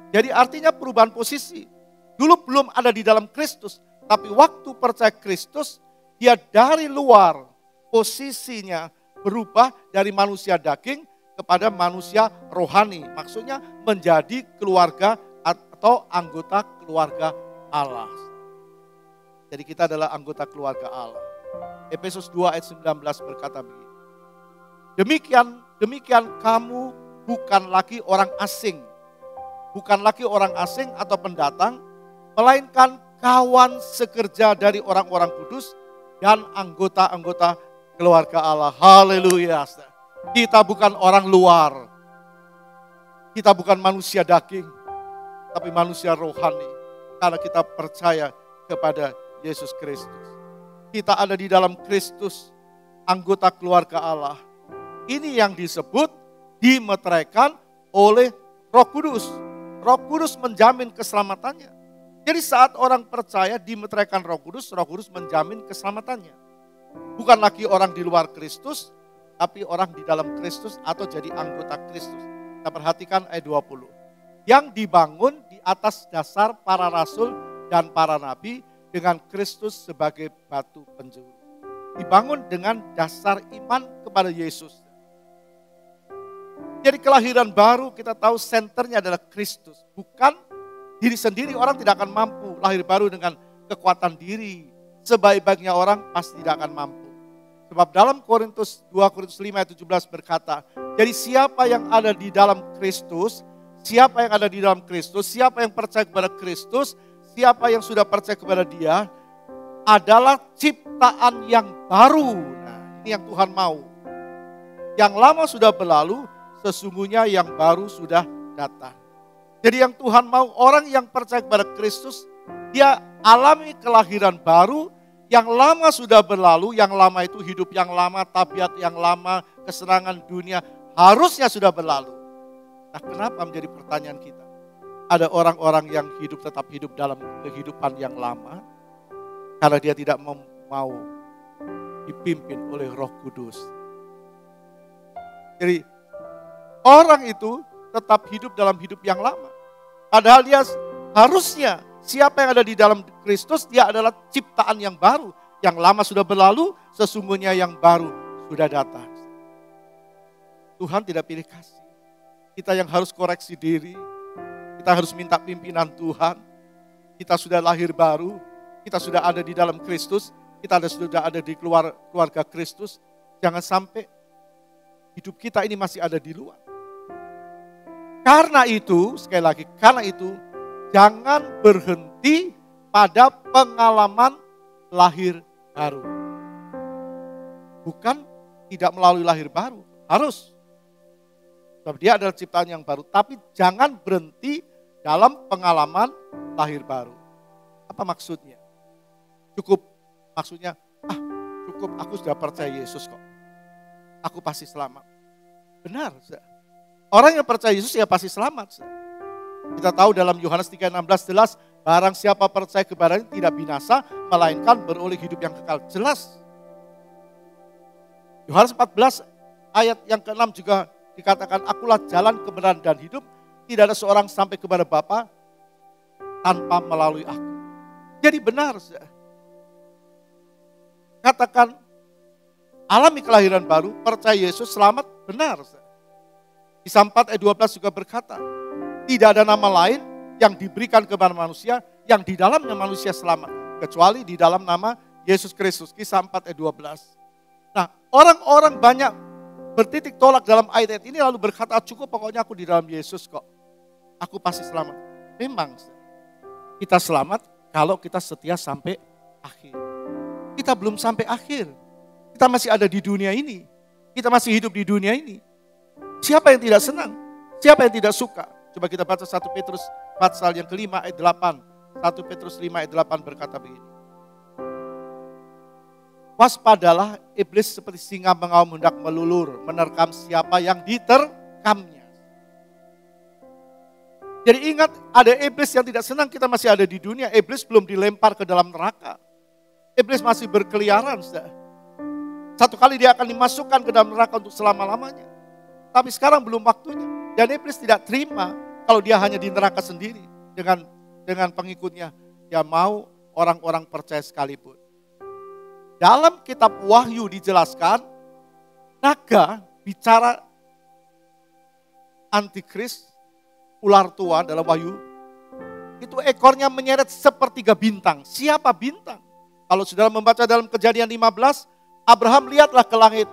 Jadi artinya perubahan posisi. Dulu belum ada di dalam Kristus, tapi waktu percaya Kristus, dia dari luar posisinya berubah dari manusia daging kepada manusia rohani. Maksudnya menjadi keluarga atau anggota keluarga Allah. Jadi kita adalah anggota keluarga Allah. Efesus 2 ayat 19 berkata begini. Demikian kamu bukan lagi orang asing. Bukan lagi orang asing atau pendatang, melainkan kawan sekerja dari orang-orang kudus dan anggota-anggota keluarga Allah. Haleluya. Kita bukan orang luar. Kita bukan manusia daging, tapi manusia rohani. Karena kita percaya kepada Yesus Kristus. Kita ada di dalam Kristus, anggota keluarga Allah. Ini yang disebut dimeteraikan oleh Roh Kudus. Roh Kudus menjamin keselamatannya. Jadi saat orang percaya dimeteraikan Roh Kudus menjamin keselamatannya. Bukan lagi orang di luar Kristus, tapi orang di dalam Kristus atau jadi anggota Kristus. Kita perhatikan ayat 20. Yang dibangun di atas dasar para rasul dan para nabi dengan Kristus sebagai batu penjuru. Dibangun dengan dasar iman kepada Yesus. Jadi kelahiran baru kita tahu senternya adalah Kristus. Bukan diri sendiri, orang tidak akan mampu lahir baru dengan kekuatan diri. Sebaik-baiknya orang pasti tidak akan mampu. Sebab dalam 2 Korintus 5 ayat 17 berkata, jadi siapa yang ada di dalam Kristus, siapa yang ada di dalam Kristus, siapa yang percaya kepada Kristus, siapa yang sudah percaya kepada Dia, adalah ciptaan yang baru. Nah, ini yang Tuhan mau. Yang lama sudah berlalu, sesungguhnya yang baru sudah datang. Jadi yang Tuhan mau, orang yang percaya kepada Kristus, dia alami kelahiran baru, yang lama sudah berlalu, yang lama itu hidup yang lama, tabiat yang lama, kesenangan dunia, harusnya sudah berlalu. Nah, kenapa menjadi pertanyaan kita? Ada orang-orang yang tetap hidup dalam kehidupan yang lama, karena dia tidak mau dipimpin oleh Roh Kudus. Jadi orang itu tetap hidup dalam hidup yang lama. Padahal dia harusnya, siapa yang ada di dalam Kristus, dia adalah ciptaan yang baru. Yang lama sudah berlalu, sesungguhnya yang baru sudah datang. Tuhan tidak pilih kasih. Kita yang harus koreksi diri. Kita harus minta pimpinan Tuhan. Kita sudah lahir baru. Kita sudah ada di dalam Kristus. Kita sudah ada di keluarga Kristus. Jangan sampai hidup kita ini masih ada di luar. Karena itu, sekali lagi, karena itu, jangan berhenti pada pengalaman lahir baru. Bukan tidak melalui lahir baru, harus. Sebab dia adalah ciptaan yang baru, tapi jangan berhenti dalam pengalaman lahir baru. Apa maksudnya? Maksudnya, cukup aku sudah percaya Yesus kok. Aku pasti selamat. Benar, orang yang percaya Yesus ya pasti selamat. Kita tahu dalam Yohanes 3:16 jelas, barang siapa percaya kepadanya tidak binasa, melainkan beroleh hidup yang kekal. Jelas. Yohanes 14 ayat yang ke-6 juga dikatakan, akulah jalan, kebenaran dan hidup. Tidak ada seorang sampai kepada Bapa tanpa melalui aku. Jadi benar, katakan alami kelahiran baru, percaya Yesus, selamat, benar. Kisah 4 ayat 12 juga berkata, tidak ada nama lain yang diberikan kepada manusia yang di dalamnya manusia selamat, kecuali di dalam nama Yesus Kristus. Kisah 4 ayat 12. Nah, orang-orang banyak bertitik tolak dalam ayat ini lalu berkata, cukup pokoknya aku di dalam Yesus kok. Aku pasti selamat. Memang kita selamat kalau kita setia sampai akhir. Kita belum sampai akhir. Kita masih ada di dunia ini. Kita masih hidup di dunia ini. Siapa yang tidak senang? Siapa yang tidak suka? Coba kita baca 1 Petrus pasal yang kelima ayat 8. 1 Petrus 5 ayat 8 berkata begini. Waspadalah, iblis seperti singa mengaum hendak melulur, menerkam siapa yang diterkamnya. Jadi ingat, ada iblis yang tidak senang kita masih ada di dunia. Iblis belum dilempar ke dalam neraka. Iblis masih berkeliaran. Satu kali dia akan dimasukkan ke dalam neraka untuk selama-lamanya. Tapi sekarang belum waktunya. Dan iblis tidak terima kalau dia hanya di neraka sendiri dengan pengikutnya. Dia mau orang-orang percaya sekalipun. Dalam kitab Wahyu dijelaskan, naga bicara antikris, ular tua dalam Wahyu, itu ekornya menyeret sepertiga bintang. Siapa bintang? Kalau saudara membaca dalam Kejadian 15, Abraham lihatlah ke langit.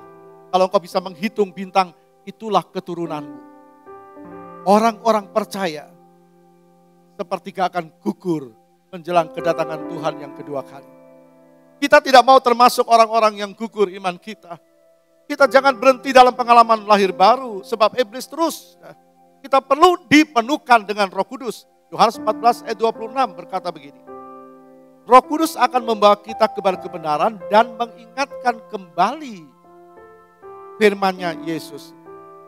Kalau engkau bisa menghitung bintang, itulah keturunanmu. Orang-orang percaya sepertiga akan gugur menjelang kedatangan Tuhan yang kedua kali. Kita tidak mau termasuk orang-orang yang gugur iman kita. Kita jangan berhenti dalam pengalaman lahir baru, sebab iblis terus. Kita perlu dipenuhkan dengan Roh Kudus. Yohanes 14 ayat 26 berkata begini. Roh Kudus akan membawa kita kepada kebenaran dan mengingatkan kembali firman-Nya Yesus.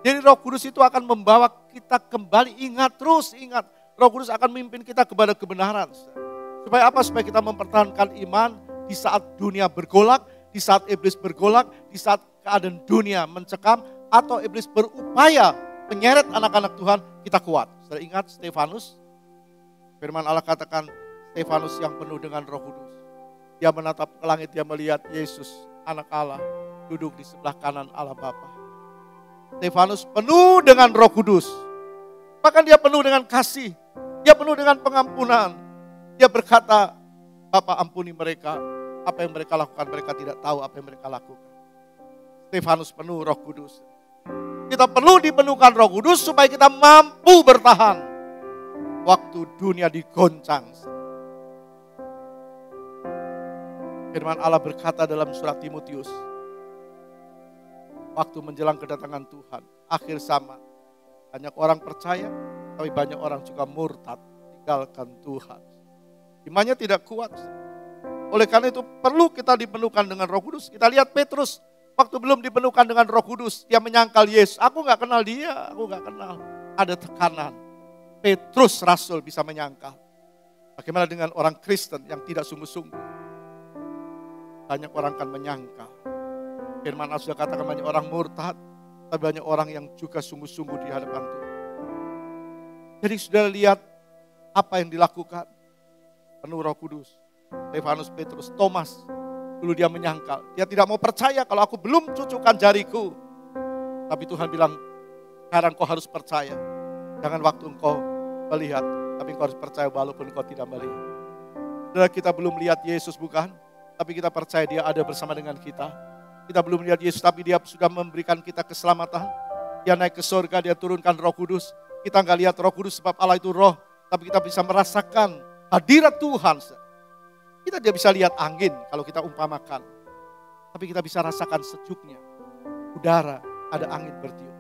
Jadi Roh Kudus itu akan membawa kita kembali, ingat terus, ingat. Roh Kudus akan memimpin kita kepada kebenaran. Supaya apa? Supaya kita mempertahankan iman di saat dunia bergolak, di saat iblis bergolak, di saat keadaan dunia mencekam, atau iblis berupaya menyeret anak-anak Tuhan, kita kuat. Saudara ingat Stefanus? Firman Allah katakan, Stefanus yang penuh dengan Roh Kudus. Dia menatap ke langit, dia melihat Yesus, anak Allah, duduk di sebelah kanan Allah Bapa. Stefanus penuh dengan Roh Kudus. Bahkan dia penuh dengan kasih, dia penuh dengan pengampunan. Dia berkata, Bapa ampuni mereka, apa yang mereka lakukan, mereka tidak tahu apa yang mereka lakukan. Stefanus penuh Roh Kudus. Kita perlu dipenuhkan Roh Kudus supaya kita mampu bertahan waktu dunia digoncang. Firman Allah berkata dalam surat Timotius, waktu menjelang kedatangan Tuhan, akhir zaman, banyak orang percaya, tapi banyak orang juga murtad, tinggalkan Tuhan. Imannya tidak kuat. Oleh karena itu perlu kita dipenuhkan dengan Roh Kudus. Kita lihat Petrus, waktu belum dipenuhkan dengan Roh Kudus, dia menyangkal Yesus. Aku gak kenal dia, aku gak kenal. Ada tekanan. Petrus Rasul bisa menyangkal. Bagaimana dengan orang Kristen yang tidak sungguh-sungguh? Banyak orang akan menyangkal. Firman Allah sudah katakan banyak orang murtad, tapi banyak orang yang juga sungguh-sungguh di hadapan Tuhan. Jadi sudah lihat apa yang dilakukan. Penuh Roh Kudus. Stefanus, Petrus, Thomas. Dulu dia menyangkal. Dia tidak mau percaya kalau aku belum cucukkan jariku. Tapi Tuhan bilang, sekarang kau harus percaya. Jangan waktu engkau melihat, tapi engkau harus percaya walaupun engkau tidak melihat. Saudara, kita belum lihat Yesus bukan? Tapi kita percaya dia ada bersama dengan kita. Kita belum lihat Yesus, tapi dia sudah memberikan kita keselamatan. Dia naik ke surga, dia turunkan Roh Kudus. Kita nggak lihat Roh Kudus sebab Allah itu roh. Tapi kita bisa merasakan hadirat Tuhan. Kita tidak bisa lihat angin kalau kita umpamakan. Tapi kita bisa rasakan sejuknya. Udara, ada angin bertiup.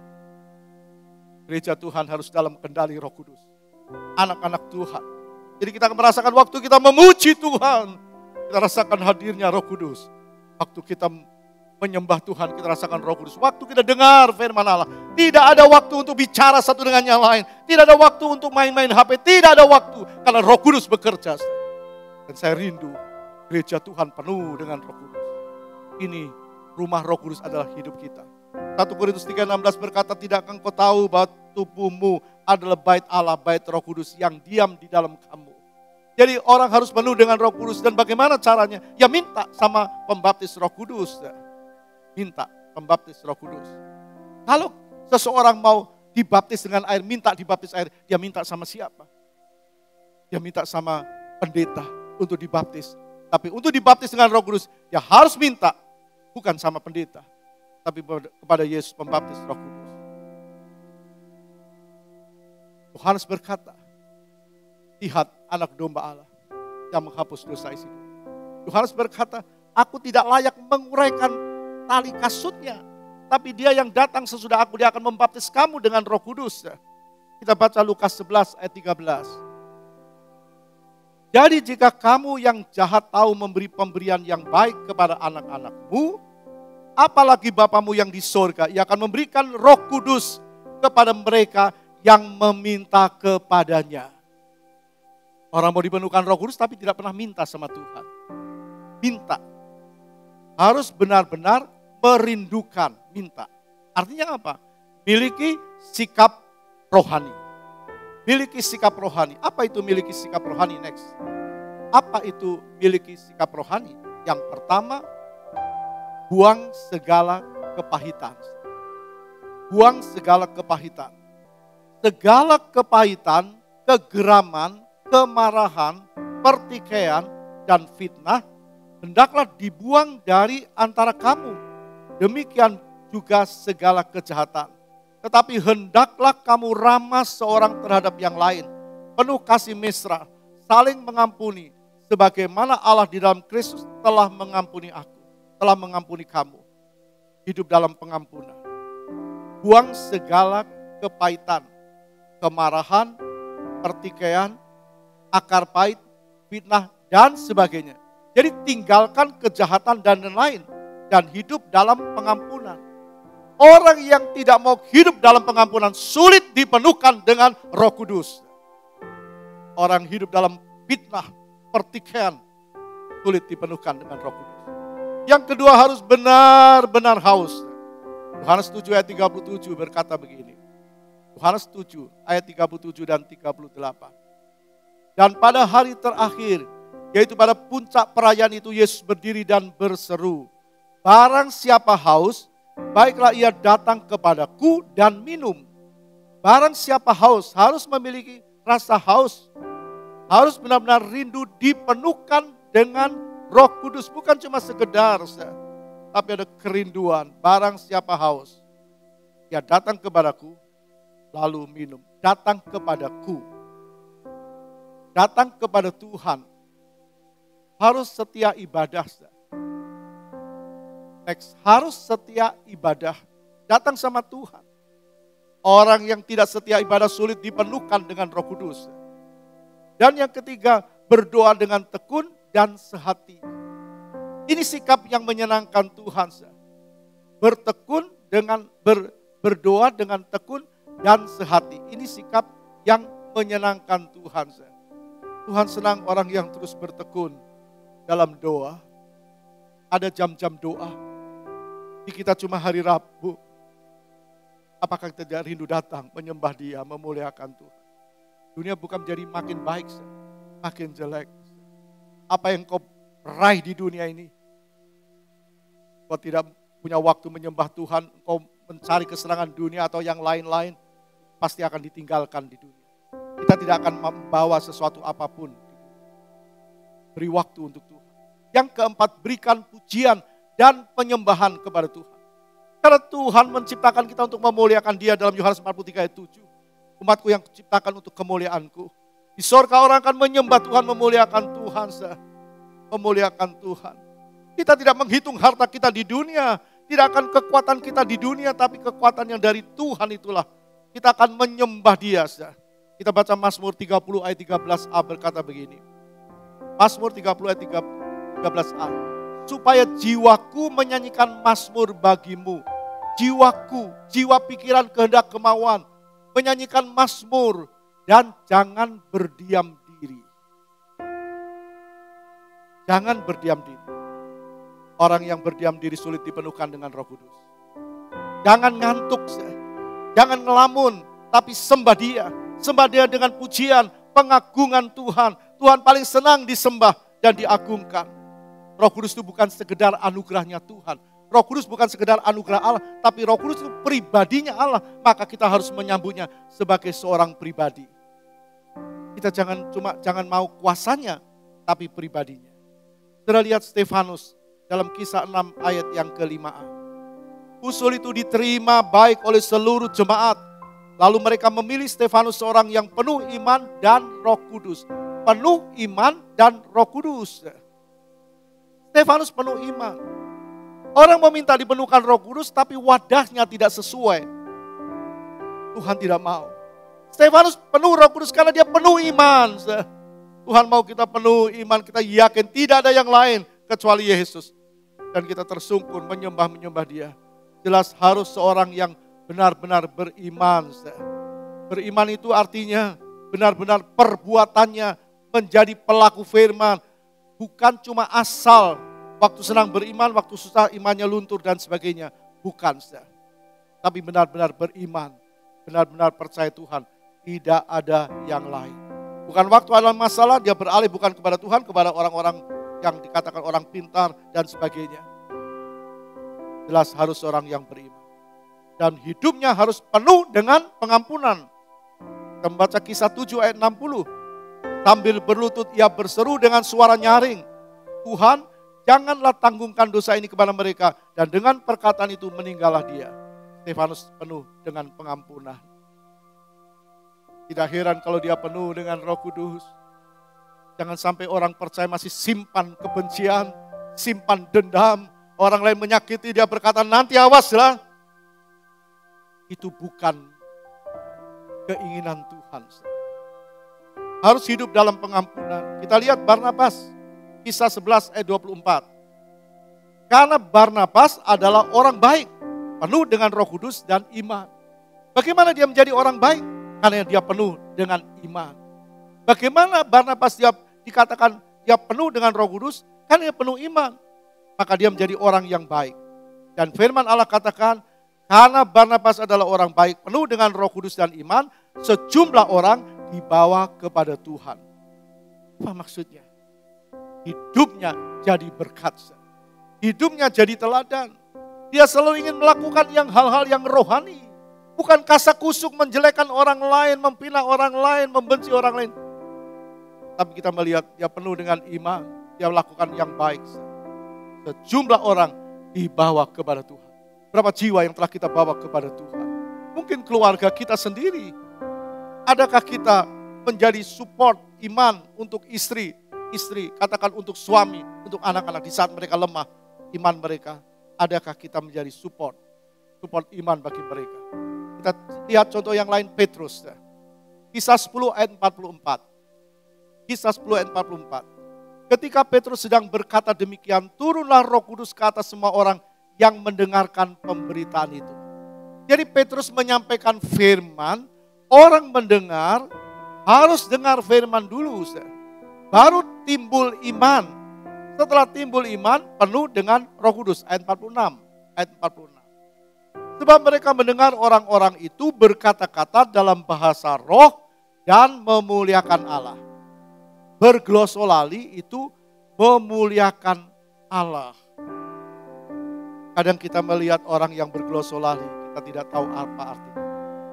Gereja Tuhan harus dalam kendali Roh Kudus. Anak-anak Tuhan. Jadi kita akan merasakan waktu kita memuji Tuhan. Kita rasakan hadirnya Roh Kudus. Waktu kita menyembah Tuhan, kita rasakan Roh Kudus. Waktu kita dengar firman Allah. Tidak ada waktu untuk bicara satu dengan yang lain. Tidak ada waktu untuk main-main HP. Tidak ada waktu. Karena Roh Kudus bekerja. Dan saya rindu gereja Tuhan penuh dengan Roh Kudus. Ini rumah Roh Kudus adalah hidup kita. 1 Korintus 3:16 berkata, tidakkah engkau tahu bahwa tubuhmu adalah bait Allah, bait Roh Kudus yang diam di dalam kamu. Jadi orang harus penuh dengan Roh Kudus. Dan bagaimana caranya? Ya minta sama pembaptis Roh Kudus. Minta pembaptis Roh Kudus. Kalau seseorang mau dibaptis dengan air, minta dibaptis air, dia minta sama siapa? Dia minta sama pendeta untuk dibaptis. Tapi untuk dibaptis dengan Roh Kudus, dia harus minta. Bukan sama pendeta, tapi kepada Yesus pembaptis Roh Kudus. Yohanes berkata, lihat anak domba Allah yang menghapus dosa isi dunia. Yohanes berkata, aku tidak layak menguraikan tali kasutnya. Tapi dia yang datang sesudah aku, dia akan membaptis kamu dengan Roh Kudus. Kita baca Lukas 11 ayat 13. Jadi jika kamu yang jahat tahu memberi pemberian yang baik kepada anak-anakmu, apalagi Bapamu yang di sorga, ia akan memberikan Roh Kudus kepada mereka yang meminta kepadanya. Orang mau dipenuhkan Roh Kudus tapi tidak pernah minta sama Tuhan. Minta. Harus benar-benar merindukan, minta. Artinya apa? Miliki sikap rohani. Miliki sikap rohani. Apa itu miliki sikap rohani? Next. Apa itu miliki sikap rohani? Yang pertama, buang segala kepahitan. Buang segala kepahitan. Segala kepahitan, kegeraman, kemarahan, pertikaian, dan fitnah hendaklah dibuang dari antara kamu. Demikian juga segala kejahatan. Tetapi hendaklah kamu ramah seorang terhadap yang lain. Penuh kasih mesra, saling mengampuni. Sebagaimana Allah di dalam Kristus telah mengampuni aku. Telah mengampuni kamu. Hidup dalam pengampunan. Buang segala kepahitan, kemarahan, pertikaian, akar pahit, fitnah, dan sebagainya. Jadi tinggalkan kejahatan dan lain-lain. Dan hidup dalam pengampunan. Orang yang tidak mau hidup dalam pengampunan sulit dipenuhkan dengan Roh Kudus. Orang hidup dalam fitnah, pertikaian, sulit dipenuhkan dengan Roh Kudus. Yang kedua harus benar-benar haus. Yohanes 7 ayat 37 berkata begini. Yohanes 7 ayat 37 dan 38. Dan pada hari terakhir, yaitu pada puncak perayaan itu, Yesus berdiri dan berseru, barang siapa haus, baiklah ia datang kepadaku dan minum. Barang siapa haus, harus memiliki rasa haus. Harus benar-benar rindu dipenuhkan dengan Roh Kudus. Bukan cuma sekedar, tapi ada kerinduan. Barang siapa haus, ia datang kepadaku, lalu minum. Datang kepadaku. Datang kepada Tuhan. Harus setia ibadah. Harus setia ibadah. Datang sama Tuhan. Orang yang tidak setia ibadah sulit dipenuhkan dengan Roh Kudus. Dan yang ketiga, berdoa dengan tekun dan sehati. Ini sikap yang menyenangkan Tuhan. Bertekun dengan berdoa dengan tekun dan sehati. Ini sikap yang menyenangkan Tuhan. Tuhan senang orang yang terus bertekun dalam doa. Ada jam-jam doa. Kita cuma hari Rabu. Apakah kita tidak rindu datang menyembah Dia, memuliakan Tuhan? Dunia bukan menjadi makin baik, makin jelek. Apa yang kau raih di dunia ini? Kau tidak punya waktu menyembah Tuhan, kau mencari kesenangan dunia atau yang lain-lain, pasti akan ditinggalkan di dunia. Kita tidak akan membawa sesuatu apapun. Beri waktu untuk Tuhan. Yang keempat, berikan pujian dan penyembahan kepada Tuhan. Karena Tuhan menciptakan kita untuk memuliakan Dia dalam Yohanes 43 ayat 7. Umatku yang ciptakan untuk kemuliaanku. Di sorga orang akan menyembah Tuhan, memuliakan Tuhan. Memuliakan Tuhan. Kita tidak menghitung harta kita di dunia. Tidak akan kekuatan kita di dunia, tapi kekuatan yang dari Tuhan itulah. Kita akan menyembah Dia. Kita baca Mazmur 30 ayat 13a berkata begini. Mazmur 30 ayat 13a. Supaya jiwaku menyanyikan mazmur bagimu. Jiwaku, jiwa pikiran kehendak kemauan. Menyanyikan mazmur dan jangan berdiam diri. Jangan berdiam diri. Orang yang berdiam diri sulit dipenuhkan dengan Roh Kudus. Jangan ngantuk, jangan ngelamun, tapi sembah Dia. Sembah Dia dengan pujian, pengagungan Tuhan, Tuhan paling senang disembah dan diagungkan. Roh Kudus itu bukan sekedar anugerahnya Tuhan. Roh Kudus bukan sekedar anugerah Allah, tapi Roh Kudus itu pribadinya Allah. Maka kita harus menyambutnya sebagai seorang pribadi. Kita jangan mau kuasanya, tapi pribadinya. Saudara lihat Stefanus dalam Kisah 6 ayat yang ke-5a. Usul itu diterima baik oleh seluruh jemaat. Lalu mereka memilih Stefanus seorang yang penuh iman dan Roh Kudus. Penuh iman dan Roh Kudus. Stefanus penuh iman. Orang meminta dipenuhkan Roh Kudus tapi wadahnya tidak sesuai. Tuhan tidak mau. Stefanus penuh Roh Kudus karena dia penuh iman. Tuhan mau kita penuh iman, kita yakin tidak ada yang lain kecuali Yesus. Dan kita tersungkur menyembah dia. Jelas harus seorang yang benar-benar beriman. Beriman itu artinya benar-benar perbuatannya menjadi pelaku firman. Bukan cuma asal waktu senang beriman, waktu susah imannya luntur dan sebagainya. Bukan. Tapi benar-benar beriman. Benar-benar percaya Tuhan. Tidak ada yang lain. Bukan waktu ada masalah dia beralih bukan kepada Tuhan, kepada orang-orang yang dikatakan orang pintar dan sebagainya. Jelas harus orang yang beriman. Dan hidupnya harus penuh dengan pengampunan. Kita membaca Kisah 7 ayat 60. Sambil berlutut ia berseru dengan suara nyaring. Tuhan, janganlah tanggungkan dosa ini kepada mereka. Dan dengan perkataan itu meninggallah dia. Stefanus penuh dengan pengampunan. Tidak heran kalau dia penuh dengan Roh Kudus. Jangan sampai orang percaya masih simpan kebencian, simpan dendam. Orang lain menyakiti dia berkata nanti awaslah. Itu bukan keinginan Tuhan. Harus hidup dalam pengampunan. Kita lihat Barnabas, Kisah 11 ayat 24. Karena Barnabas adalah orang baik, penuh dengan Roh Kudus dan iman. Bagaimana dia menjadi orang baik? Karena dia penuh dengan iman. Bagaimana Barnabas dia dikatakan dia penuh dengan Roh Kudus? Karena dia penuh iman. Maka dia menjadi orang yang baik. Dan firman Allah katakan, karena Barnabas adalah orang baik, penuh dengan Roh Kudus dan iman, sejumlah orang dibawa kepada Tuhan. Apa maksudnya? Hidupnya jadi berkat. Hidupnya jadi teladan. Dia selalu ingin melakukan hal-hal yang rohani. Bukan kasak kusuk menjelekkan orang lain, memfitnah orang lain, membenci orang lain. Tapi kita melihat dia penuh dengan iman. Dia melakukan yang baik. Sejumlah orang dibawa kepada Tuhan. Berapa jiwa yang telah kita bawa kepada Tuhan? Mungkin keluarga kita sendiri. Adakah kita menjadi support iman untuk istri, katakan untuk suami, untuk anak-anak di saat mereka lemah, iman mereka. Adakah kita menjadi support iman bagi mereka? Kita lihat contoh yang lain, Petrus. Kisah 10 ayat 44. Kisah 10 ayat 44. Ketika Petrus sedang berkata demikian, turunlah Roh Kudus ke atas semua orang yang mendengarkan pemberitaan itu. Jadi Petrus menyampaikan firman, orang mendengar harus dengar firman dulu. Baru timbul iman. Setelah timbul iman, penuh dengan Roh Kudus. Ayat 46. Ayat 46. Sebab mereka mendengar orang-orang itu berkata-kata dalam bahasa roh dan memuliakan Allah. Berglosolali itu memuliakan Allah. Kadang kita melihat orang yang berglosolali, kita tidak tahu apa artinya.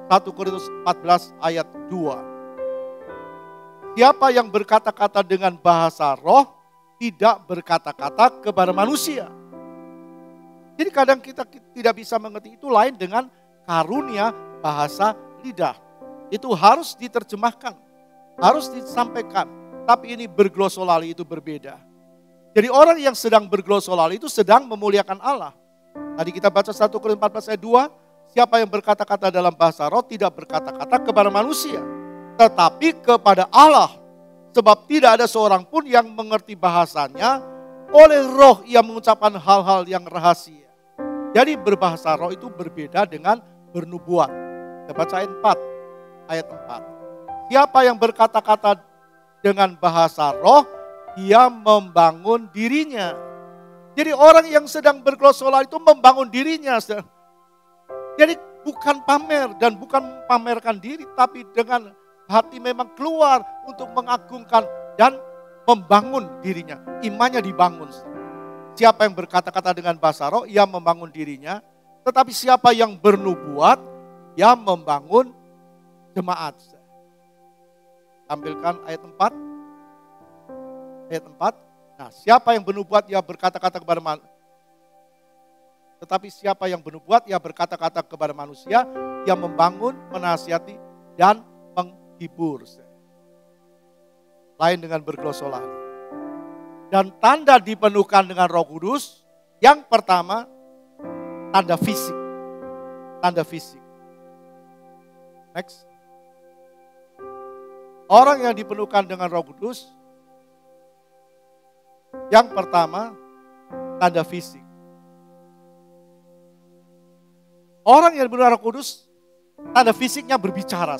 1 Korintus 14 ayat 2. Siapa yang berkata-kata dengan bahasa roh, tidak berkata-kata kepada manusia. Jadi kadang kita tidak bisa mengerti itu lain dengan karunia bahasa lidah. Itu harus diterjemahkan, harus disampaikan. Tapi ini berglosolali itu berbeda. Jadi orang yang sedang berglosolali itu sedang memuliakan Allah. Tadi kita baca 1 Korintus 14 ayat 2. Siapa yang berkata-kata dalam bahasa roh tidak berkata-kata kepada manusia, tetapi kepada Allah. Sebab tidak ada seorang pun yang mengerti bahasanya, oleh roh ia mengucapkan hal-hal yang rahasia. Jadi berbahasa roh itu berbeda dengan bernubuat. Kita baca ayat 4. Siapa yang berkata-kata dengan bahasa roh, dia membangun dirinya. Jadi orang yang sedang berglosolali itu membangun dirinya. Jadi bukan pamer dan bukan pamerkan diri, tapi dengan hati memang keluar untuk mengagungkan dan membangun dirinya. Imannya dibangun. Siapa yang berkata-kata dengan bahasa roh, ia membangun dirinya. Tetapi siapa yang bernubuat, ia membangun jemaat. Tampilkan ayat 4. Ayat 4. Nah, siapa yang bernubuat, ia berkata-kata kepada manusia. Tetapi siapa yang bernubuat, ia berkata-kata kepada manusia, ia membangun, menasihati, dan menghibur. Lain dengan berglosolali. Dan tanda dipenuhkan dengan Roh Kudus, yang pertama, tanda fisik. Tanda fisik. Next. Orang yang dipenuhkan dengan Roh Kudus, yang pertama, tanda fisik. Orang yang dipenuhi Roh Kudus, tanda fisiknya berbicara,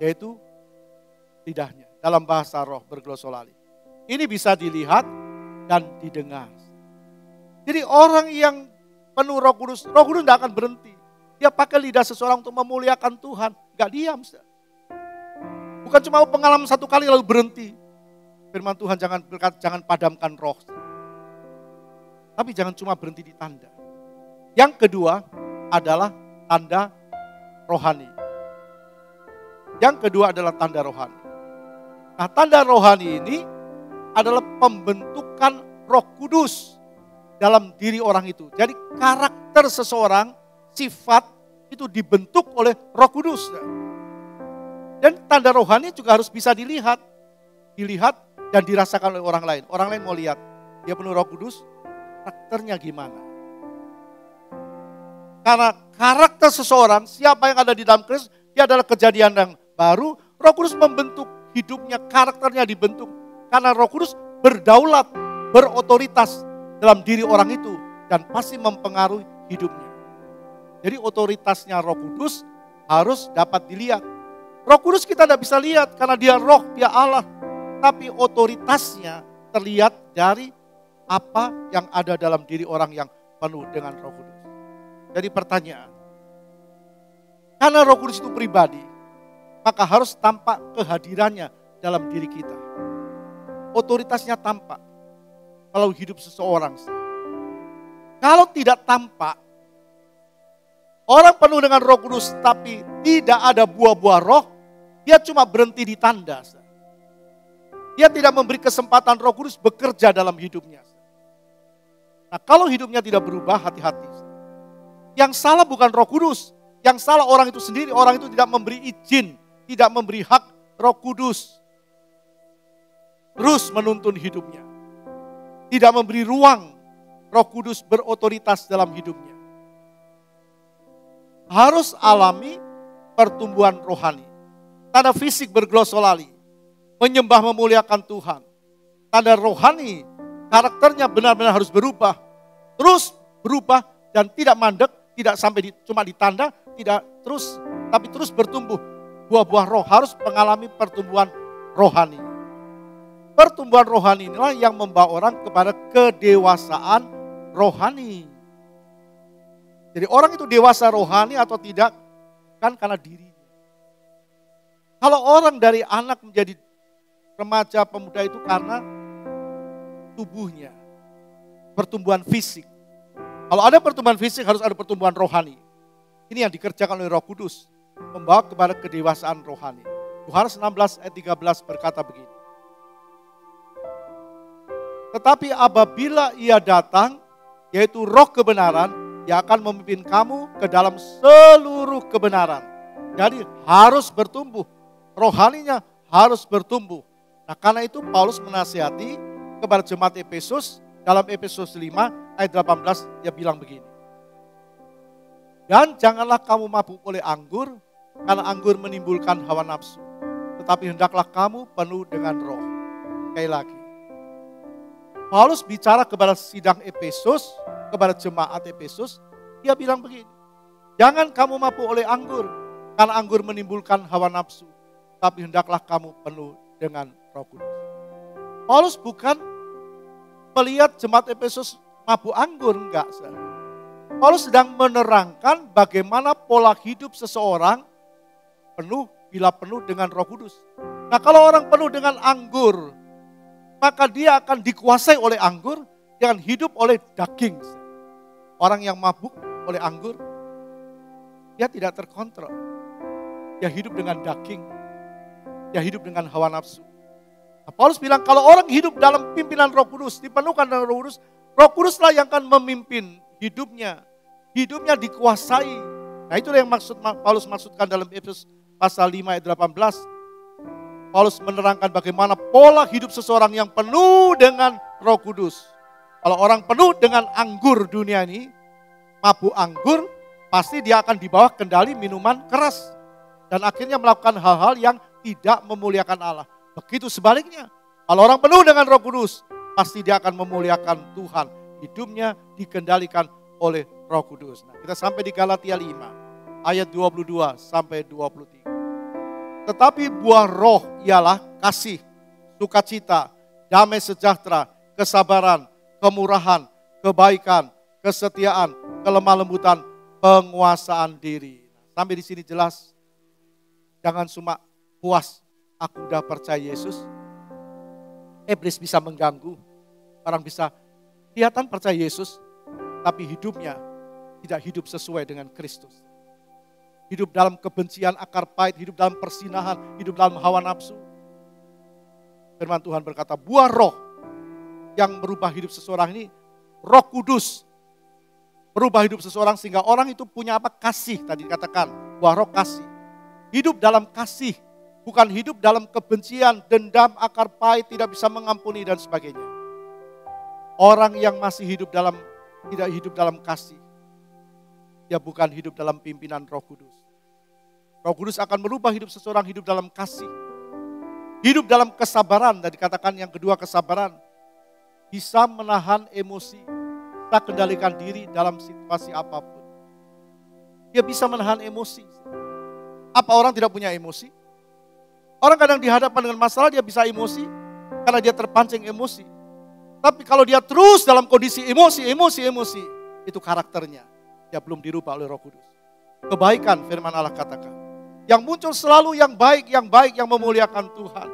yaitu lidahnya. Dalam bahasa roh berglosolali. Ini bisa dilihat dan didengar. Jadi orang yang penuh Roh Kudus tidak akan berhenti. Dia pakai lidah seseorang untuk memuliakan Tuhan. Gak diam. Bukan cuma pengalaman satu kali lalu berhenti. Firman Tuhan jangan padamkan roh. Tapi jangan cuma berhenti di tanda. Yang kedua adalah tanda rohani. Yang kedua adalah tanda rohani. Nah, tanda rohani ini adalah pembentukan Roh Kudus dalam diri orang itu. Jadi karakter seseorang, sifat itu dibentuk oleh Roh Kudus. Dan tanda rohani juga harus bisa dilihat dan dirasakan oleh orang lain. Orang lain mau lihat, dia penuh Roh Kudus, karakternya gimana? Karena karakter seseorang, siapa yang ada di dalam Kristus, dia adalah kejadian yang baru. Roh Kudus membentuk hidupnya, karakternya dibentuk. Karena Roh Kudus berdaulat, berotoritas dalam diri orang itu. Dan pasti mempengaruhi hidupnya. Jadi otoritasnya Roh Kudus harus dapat dilihat. Roh Kudus kita tidak bisa lihat karena dia roh, dia Allah. Tapi otoritasnya terlihat dari apa yang ada dalam diri orang yang penuh dengan Roh Kudus. Jadi pertanyaan, karena Roh Kudus itu pribadi, maka harus tampak kehadirannya dalam diri kita. Otoritasnya tampak kalau hidup seseorang. Kalau tidak tampak, orang penuh dengan Roh Kudus tapi tidak ada buah-buah roh, dia cuma berhenti di tanda. Dia tidak memberi kesempatan Roh Kudus bekerja dalam hidupnya. Nah, kalau hidupnya tidak berubah, hati-hati. Yang salah bukan Roh Kudus, yang salah orang itu sendiri. Orang itu tidak memberi izin, tidak memberi hak Roh Kudus terus menuntun hidupnya. Tidak memberi ruang Roh Kudus berotoritas dalam hidupnya. Harus alami pertumbuhan rohani. Tanda fisik berglosolali, menyembah memuliakan Tuhan. Tanda rohani, karakternya benar-benar harus berubah. Terus berubah dan tidak mandek, tidak sampai cuma ditanda, tidak terus, tapi terus bertumbuh. Buah-buah roh harus mengalami pertumbuhan rohani. Pertumbuhan rohani inilah yang membawa orang kepada kedewasaan rohani. Jadi orang itu dewasa rohani atau tidak, kan karena dirinya. Kalau orang dari anak menjadi remaja pemuda itu karena tubuhnya, pertumbuhan fisik. Kalau ada pertumbuhan fisik harus ada pertumbuhan rohani. Ini yang dikerjakan oleh Roh Kudus, membawa kepada kedewasaan rohani. Yohanes 16 ayat 13 berkata begini. Tetapi apabila ia datang, yaitu Roh kebenaran, ia akan memimpin kamu ke dalam seluruh kebenaran. Jadi harus bertumbuh, rohaninya harus bertumbuh. Nah, karena itu Paulus menasihati kepada jemaat Efesus dalam Efesus 5 ayat 18, dia bilang begini. Dan janganlah kamu mabuk oleh anggur, karena anggur menimbulkan hawa nafsu. Tetapi hendaklah kamu penuh dengan roh. Sekali lagi. Paulus bicara kepada sidang Efesus, kepada jemaat Efesus, dia bilang begini. Jangan kamu mabuk oleh anggur, karena anggur menimbulkan hawa nafsu. Tapi hendaklah kamu penuh dengan Roh Kudus. Paulus bukan melihat jemaat Efesus mabuk anggur, enggak. Paulus sedang menerangkan bagaimana pola hidup seseorang bila penuh dengan Roh Kudus. Nah, kalau orang penuh dengan anggur, maka dia akan dikuasai oleh anggur, dia akan hidup oleh daging. Orang yang mabuk oleh anggur, dia tidak terkontrol. Dia hidup dengan daging, dia hidup dengan hawa nafsu. Nah, Paulus bilang kalau orang hidup dalam pimpinan Roh Kudus, dipenuhkan dengan Roh Kuduslah yang akan memimpin hidupnya. Hidupnya dikuasai. Nah, itu yang Paulus maksudkan dalam Efesus pasal 5 ayat 18. Paulus menerangkan bagaimana pola hidup seseorang yang penuh dengan Roh Kudus. Kalau orang penuh dengan anggur dunia ini, mabuk anggur, pasti dia akan dibawa kendali minuman keras. Dan akhirnya melakukan hal-hal yang tidak memuliakan Allah. Begitu sebaliknya, kalau orang penuh dengan Roh Kudus, pasti dia akan memuliakan Tuhan. Hidupnya dikendalikan oleh Roh Kudus. Nah, kita sampai di Galatia 5, ayat 22 sampai 23. Tetapi buah roh ialah kasih, sukacita, damai sejahtera, kesabaran, kemurahan, kebaikan, kesetiaan, kelemah lembutan, penguasaan diri. Sampai di sini jelas, jangan cuma puas, aku udah percaya Yesus. Iblis bisa mengganggu, orang bisa kelihatan percaya Yesus, tapi hidupnya tidak hidup sesuai dengan Kristus. Hidup dalam kebencian, akar pahit, hidup dalam persinahan, hidup dalam hawa nafsu. Firman Tuhan berkata, buah roh yang merubah hidup seseorang ini, Roh Kudus. Merubah hidup seseorang sehingga orang itu punya apa? Kasih, tadi dikatakan, buah roh kasih. Hidup dalam kasih, bukan hidup dalam kebencian, dendam, akar pahit, tidak bisa mengampuni dan sebagainya. Orang yang masih tidak hidup dalam kasih, dia bukan hidup dalam pimpinan Roh Kudus. Roh Kudus akan merubah hidup seseorang hidup dalam kasih. Hidup dalam kesabaran, dan dikatakan yang kedua kesabaran. Bisa menahan emosi, bisa kendalikan diri dalam situasi apapun. Dia bisa menahan emosi. Apa orang tidak punya emosi? Orang kadang dihadapkan dengan masalah dia bisa emosi, karena dia terpancing emosi. Tapi kalau dia terus dalam kondisi emosi, itu karakternya. Dia belum dirubah oleh Roh Kudus. Kebaikan firman Allah katakan. Yang muncul selalu yang baik, yang memuliakan Tuhan.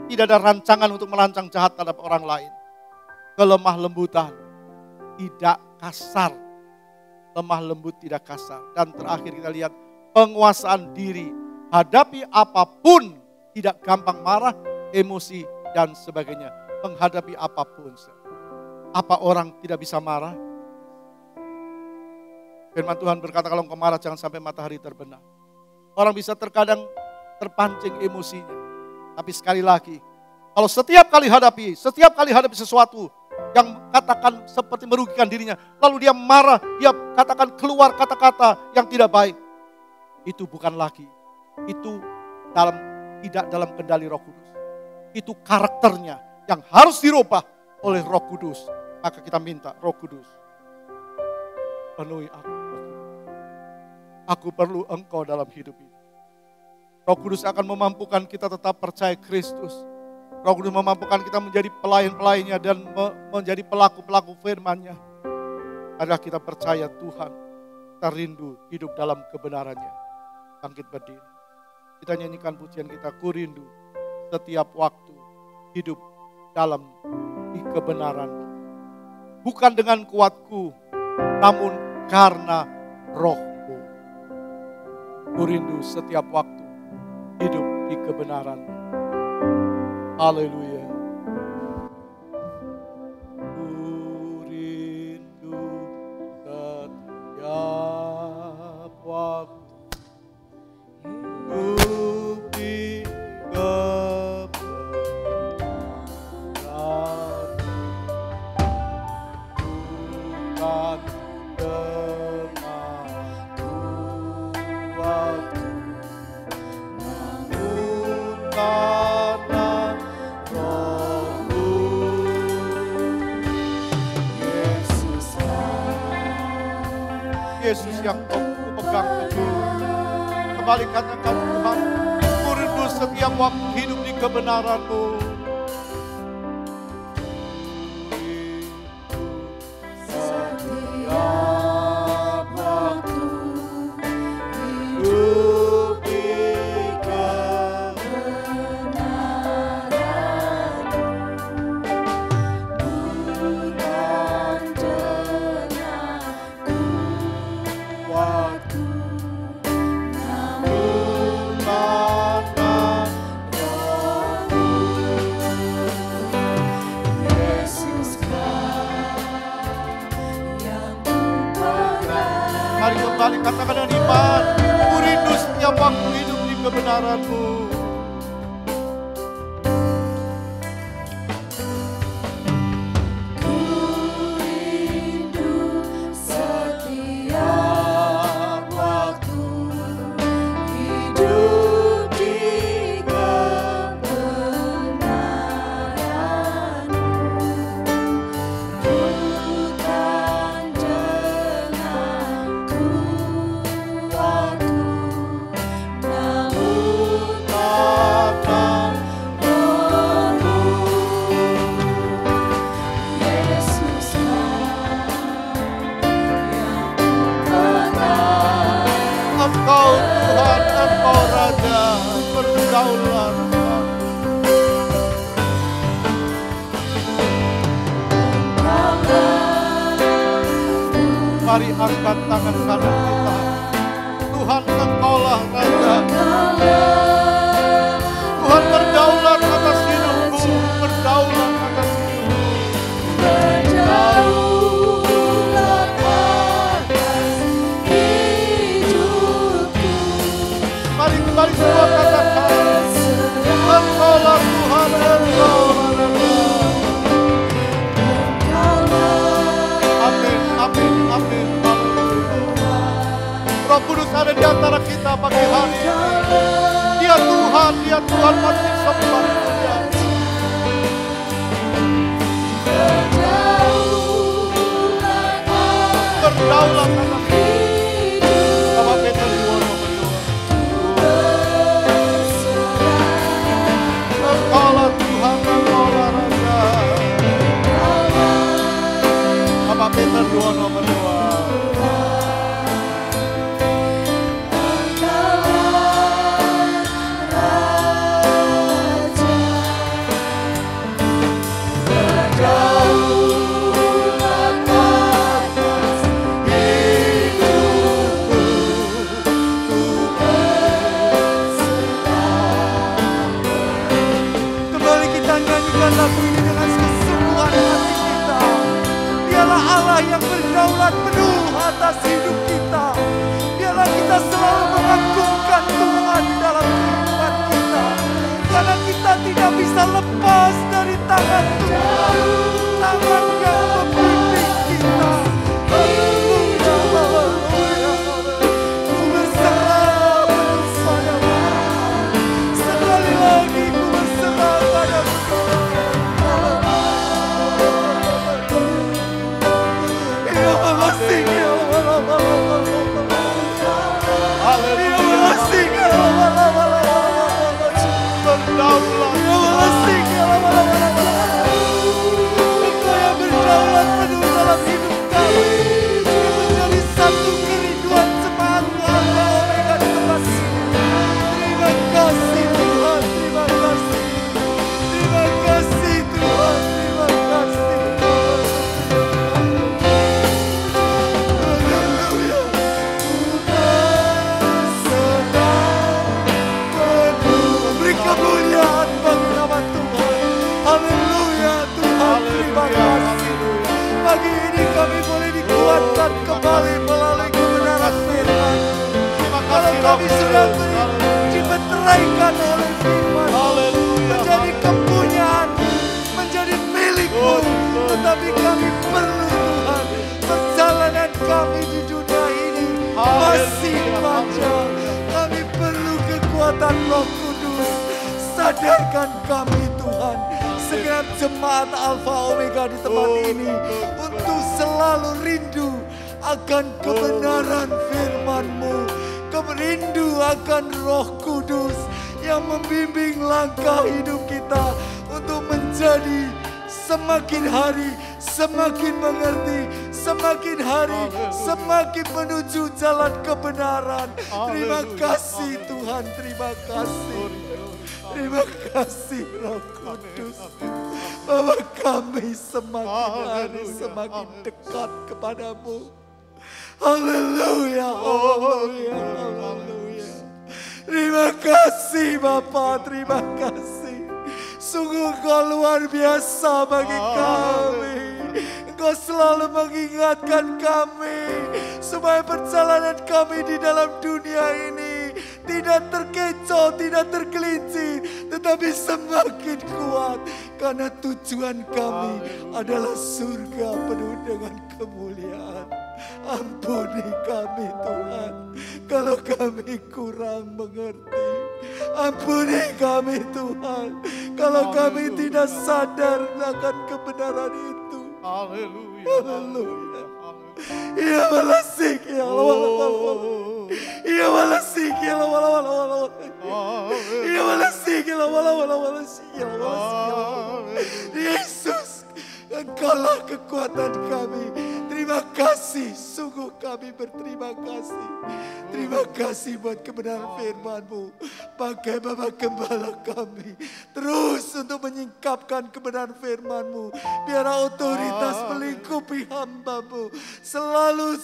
Tidak ada rancangan untuk merancang jahat terhadap orang lain. Kelemah lembutan, tidak kasar. Lemah lembut, tidak kasar. Dan terakhir kita lihat penguasaan diri. Hadapi apapun, tidak gampang marah, emosi, dan sebagainya. Menghadapi apapun. Apa orang tidak bisa marah? Firman Tuhan berkata kalau engkau marah jangan sampai matahari terbenam. Orang bisa terkadang terpancing emosinya. Tapi sekali lagi, kalau setiap kali hadapi sesuatu yang katakan seperti merugikan dirinya, lalu dia marah, dia katakan keluar kata-kata yang tidak baik. Itu bukan lagi, itu tidak dalam kendali Roh Kudus. Itu karakternya yang harus dirubah oleh Roh Kudus. Maka kita minta Roh Kudus, penuhi aku. Aku perlu engkau dalam hidup ini. Roh Kudus akan memampukan kita tetap percaya Kristus. Roh Kudus memampukan kita menjadi pelayan-pelayannya dan menjadi pelaku-pelaku firman-Nya. Adalah kita percaya Tuhan, kita rindu hidup dalam kebenaran-Nya. Bangkit berdiri. Kita nyanyikan pujian kita, ku rindu setiap waktu hidup dalam di kebenaran-Mu. Bukan dengan kuatku, namun karena Roh-Mu. Ku rindu setiap waktu hidup di kebenaran. Haleluya. Ku rindu setiap waktu hidup di kebenaran. Bukan Yesus yang kau pegang teguh. Kembali katakan Tuhan, ku rindu setiap waktu hidup di kebenaran-Mu. Setiap waktu hidup di kebenaran. katakan dengan iman, ku rindu setiap waktu hidup di kebenaran-Mu. Mari angkat tangan kanan kita. Tuhan, Engkaulah Raja. Tuhan berdaulat atas hidupku, berdaulat atas hidupku. Berdaulat atas hidupku. Mari kembali semua katakan, Engkaulah Tuhan, Engkaulah Raja. Amin, amin, amin. Roh Kudus ada di antara kita pagi hari ini. Dia Tuhan masih sembah Dia. Berdaulat atas hidup. Bapak Peter Yuwono berdoa. Engkaulah Tuhan, Engkaulah Raja. Bapak Peter Yuwono berdoa. Lagu ini dengan kesungguhan hati kita. Dialah Allah yang berdaulat penuh atas hidup kita. Biarlah kita selalu mengagungkan Tuhan dalam kehidupan kita, karena kita tidak bisa lepas dari tangan Tuhan, tangan yang membimbing kita. Haleluya, haleluya. Ku berserah penuh padamu. Sekali lagi ku berserah padamu. Berdaulat penuh dalam hidup kami. Ini menjadi satu kerinduan jemaat Tuhan Omega di tempat ini. Terima kasih Tuhan, terima kasih. Terima kasih Tuhan, terima kasih. Haleluya. Beri kemuliaan bagi nama Tuhan. Haleluya Tuhan, terima kasih. Pagi ini kami boleh dikuatkan kembali melalui kebenaran firman. Kalau kami sedang dimeteraikan oleh firman, menjadi kepunyaan, menjadi milikmu. Tetapi kami perlu Tuhan, perjalanan kami di dunia ini masih panjang. Kami perlu kekuatan Roh Kudus. Sadarkan kami Tuhan, segenap jemaat Alfa Omega di tempat ini, untuk selalu rindu akan kebenaran firman-Mu, rindu akan Roh Kudus yang membimbing langkah hidup kita untuk menjadi semakin hari semakin mengerti, semakin hari semakin menuju jalan kebenaran. Terima kasih Tuhan, terima kasih. Terima kasih Roh Kudus, bahwa kami semakin hari semakin dekat kepadamu. Haleluya, haleluya, haleluya. Terima kasih Bapa, terima kasih. Sungguh Kau luar biasa bagi kami. Engkau selalu mengingatkan kami supaya perjalanan kami di dalam dunia ini tidak terkecoh, tidak tergelincir, tetapi semakin kuat. Karena tujuan kami adalah surga penuh dengan kemuliaan. Ampuni kami Tuhan, kalau kami kurang mengerti. Ampuni kami Tuhan, kalau kami tidak sadar akan kebenaran itu. Haleluya. Haleluya. Ia malasik ya Allah. Ia malasik ya Allah. Ia malasik ya Allah. Yesus, Engkaulah kekuatan kami. Terima kasih, sungguh kami berterima kasih. Terima kasih buat kebenaran firman-Mu. Pakai Bapak Gembala kami terus untuk menyingkapkan kebenaran firman-Mu. Biar otoritas melingkupi hamba-Mu selalu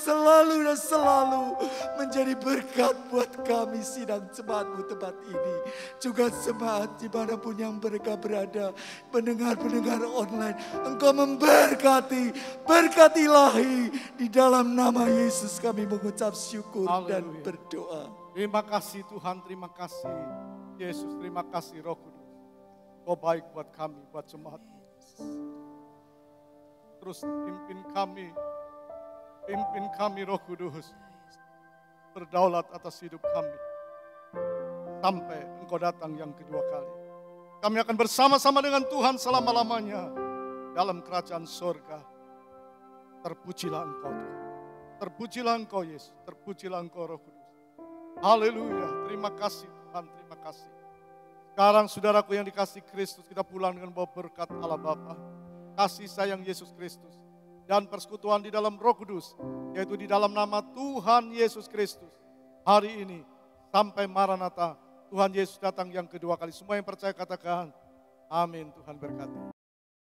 dan selalu menjadi berkat buat kami sidang jemaat-Mu tempat ini. Juga jemaat dimanapun yang mereka berada, pendengar-pendengar online, Engkau memberkati, berkatilah di dalam nama Yesus kami mengucap syukur dan berdoa. Terima kasih Tuhan, terima kasih Yesus, terima kasih Roh Kudus. Kau baik buat kami, buat jemaat. Terus pimpin kami Roh Kudus. Berdaulat atas hidup kami. Sampai Engkau datang yang kedua kali. Kami akan bersama-sama dengan Tuhan selama-lamanya dalam kerajaan surga. Terpujilah Engkau Tuhan. Terpujilah Engkau Yesus. Terpujilah Engkau Roh Kudus. Haleluya. Terima kasih Tuhan. Terima kasih. Sekarang saudaraku yang dikasih Kristus, kita pulang dengan bawa berkat Allah Bapa, kasih sayang Yesus Kristus, dan persekutuan di dalam Roh Kudus, yaitu di dalam nama Tuhan Yesus Kristus. Hari ini sampai Maranatha, Tuhan Yesus datang yang kedua kali. Semua yang percaya katakan, amin. Tuhan berkati.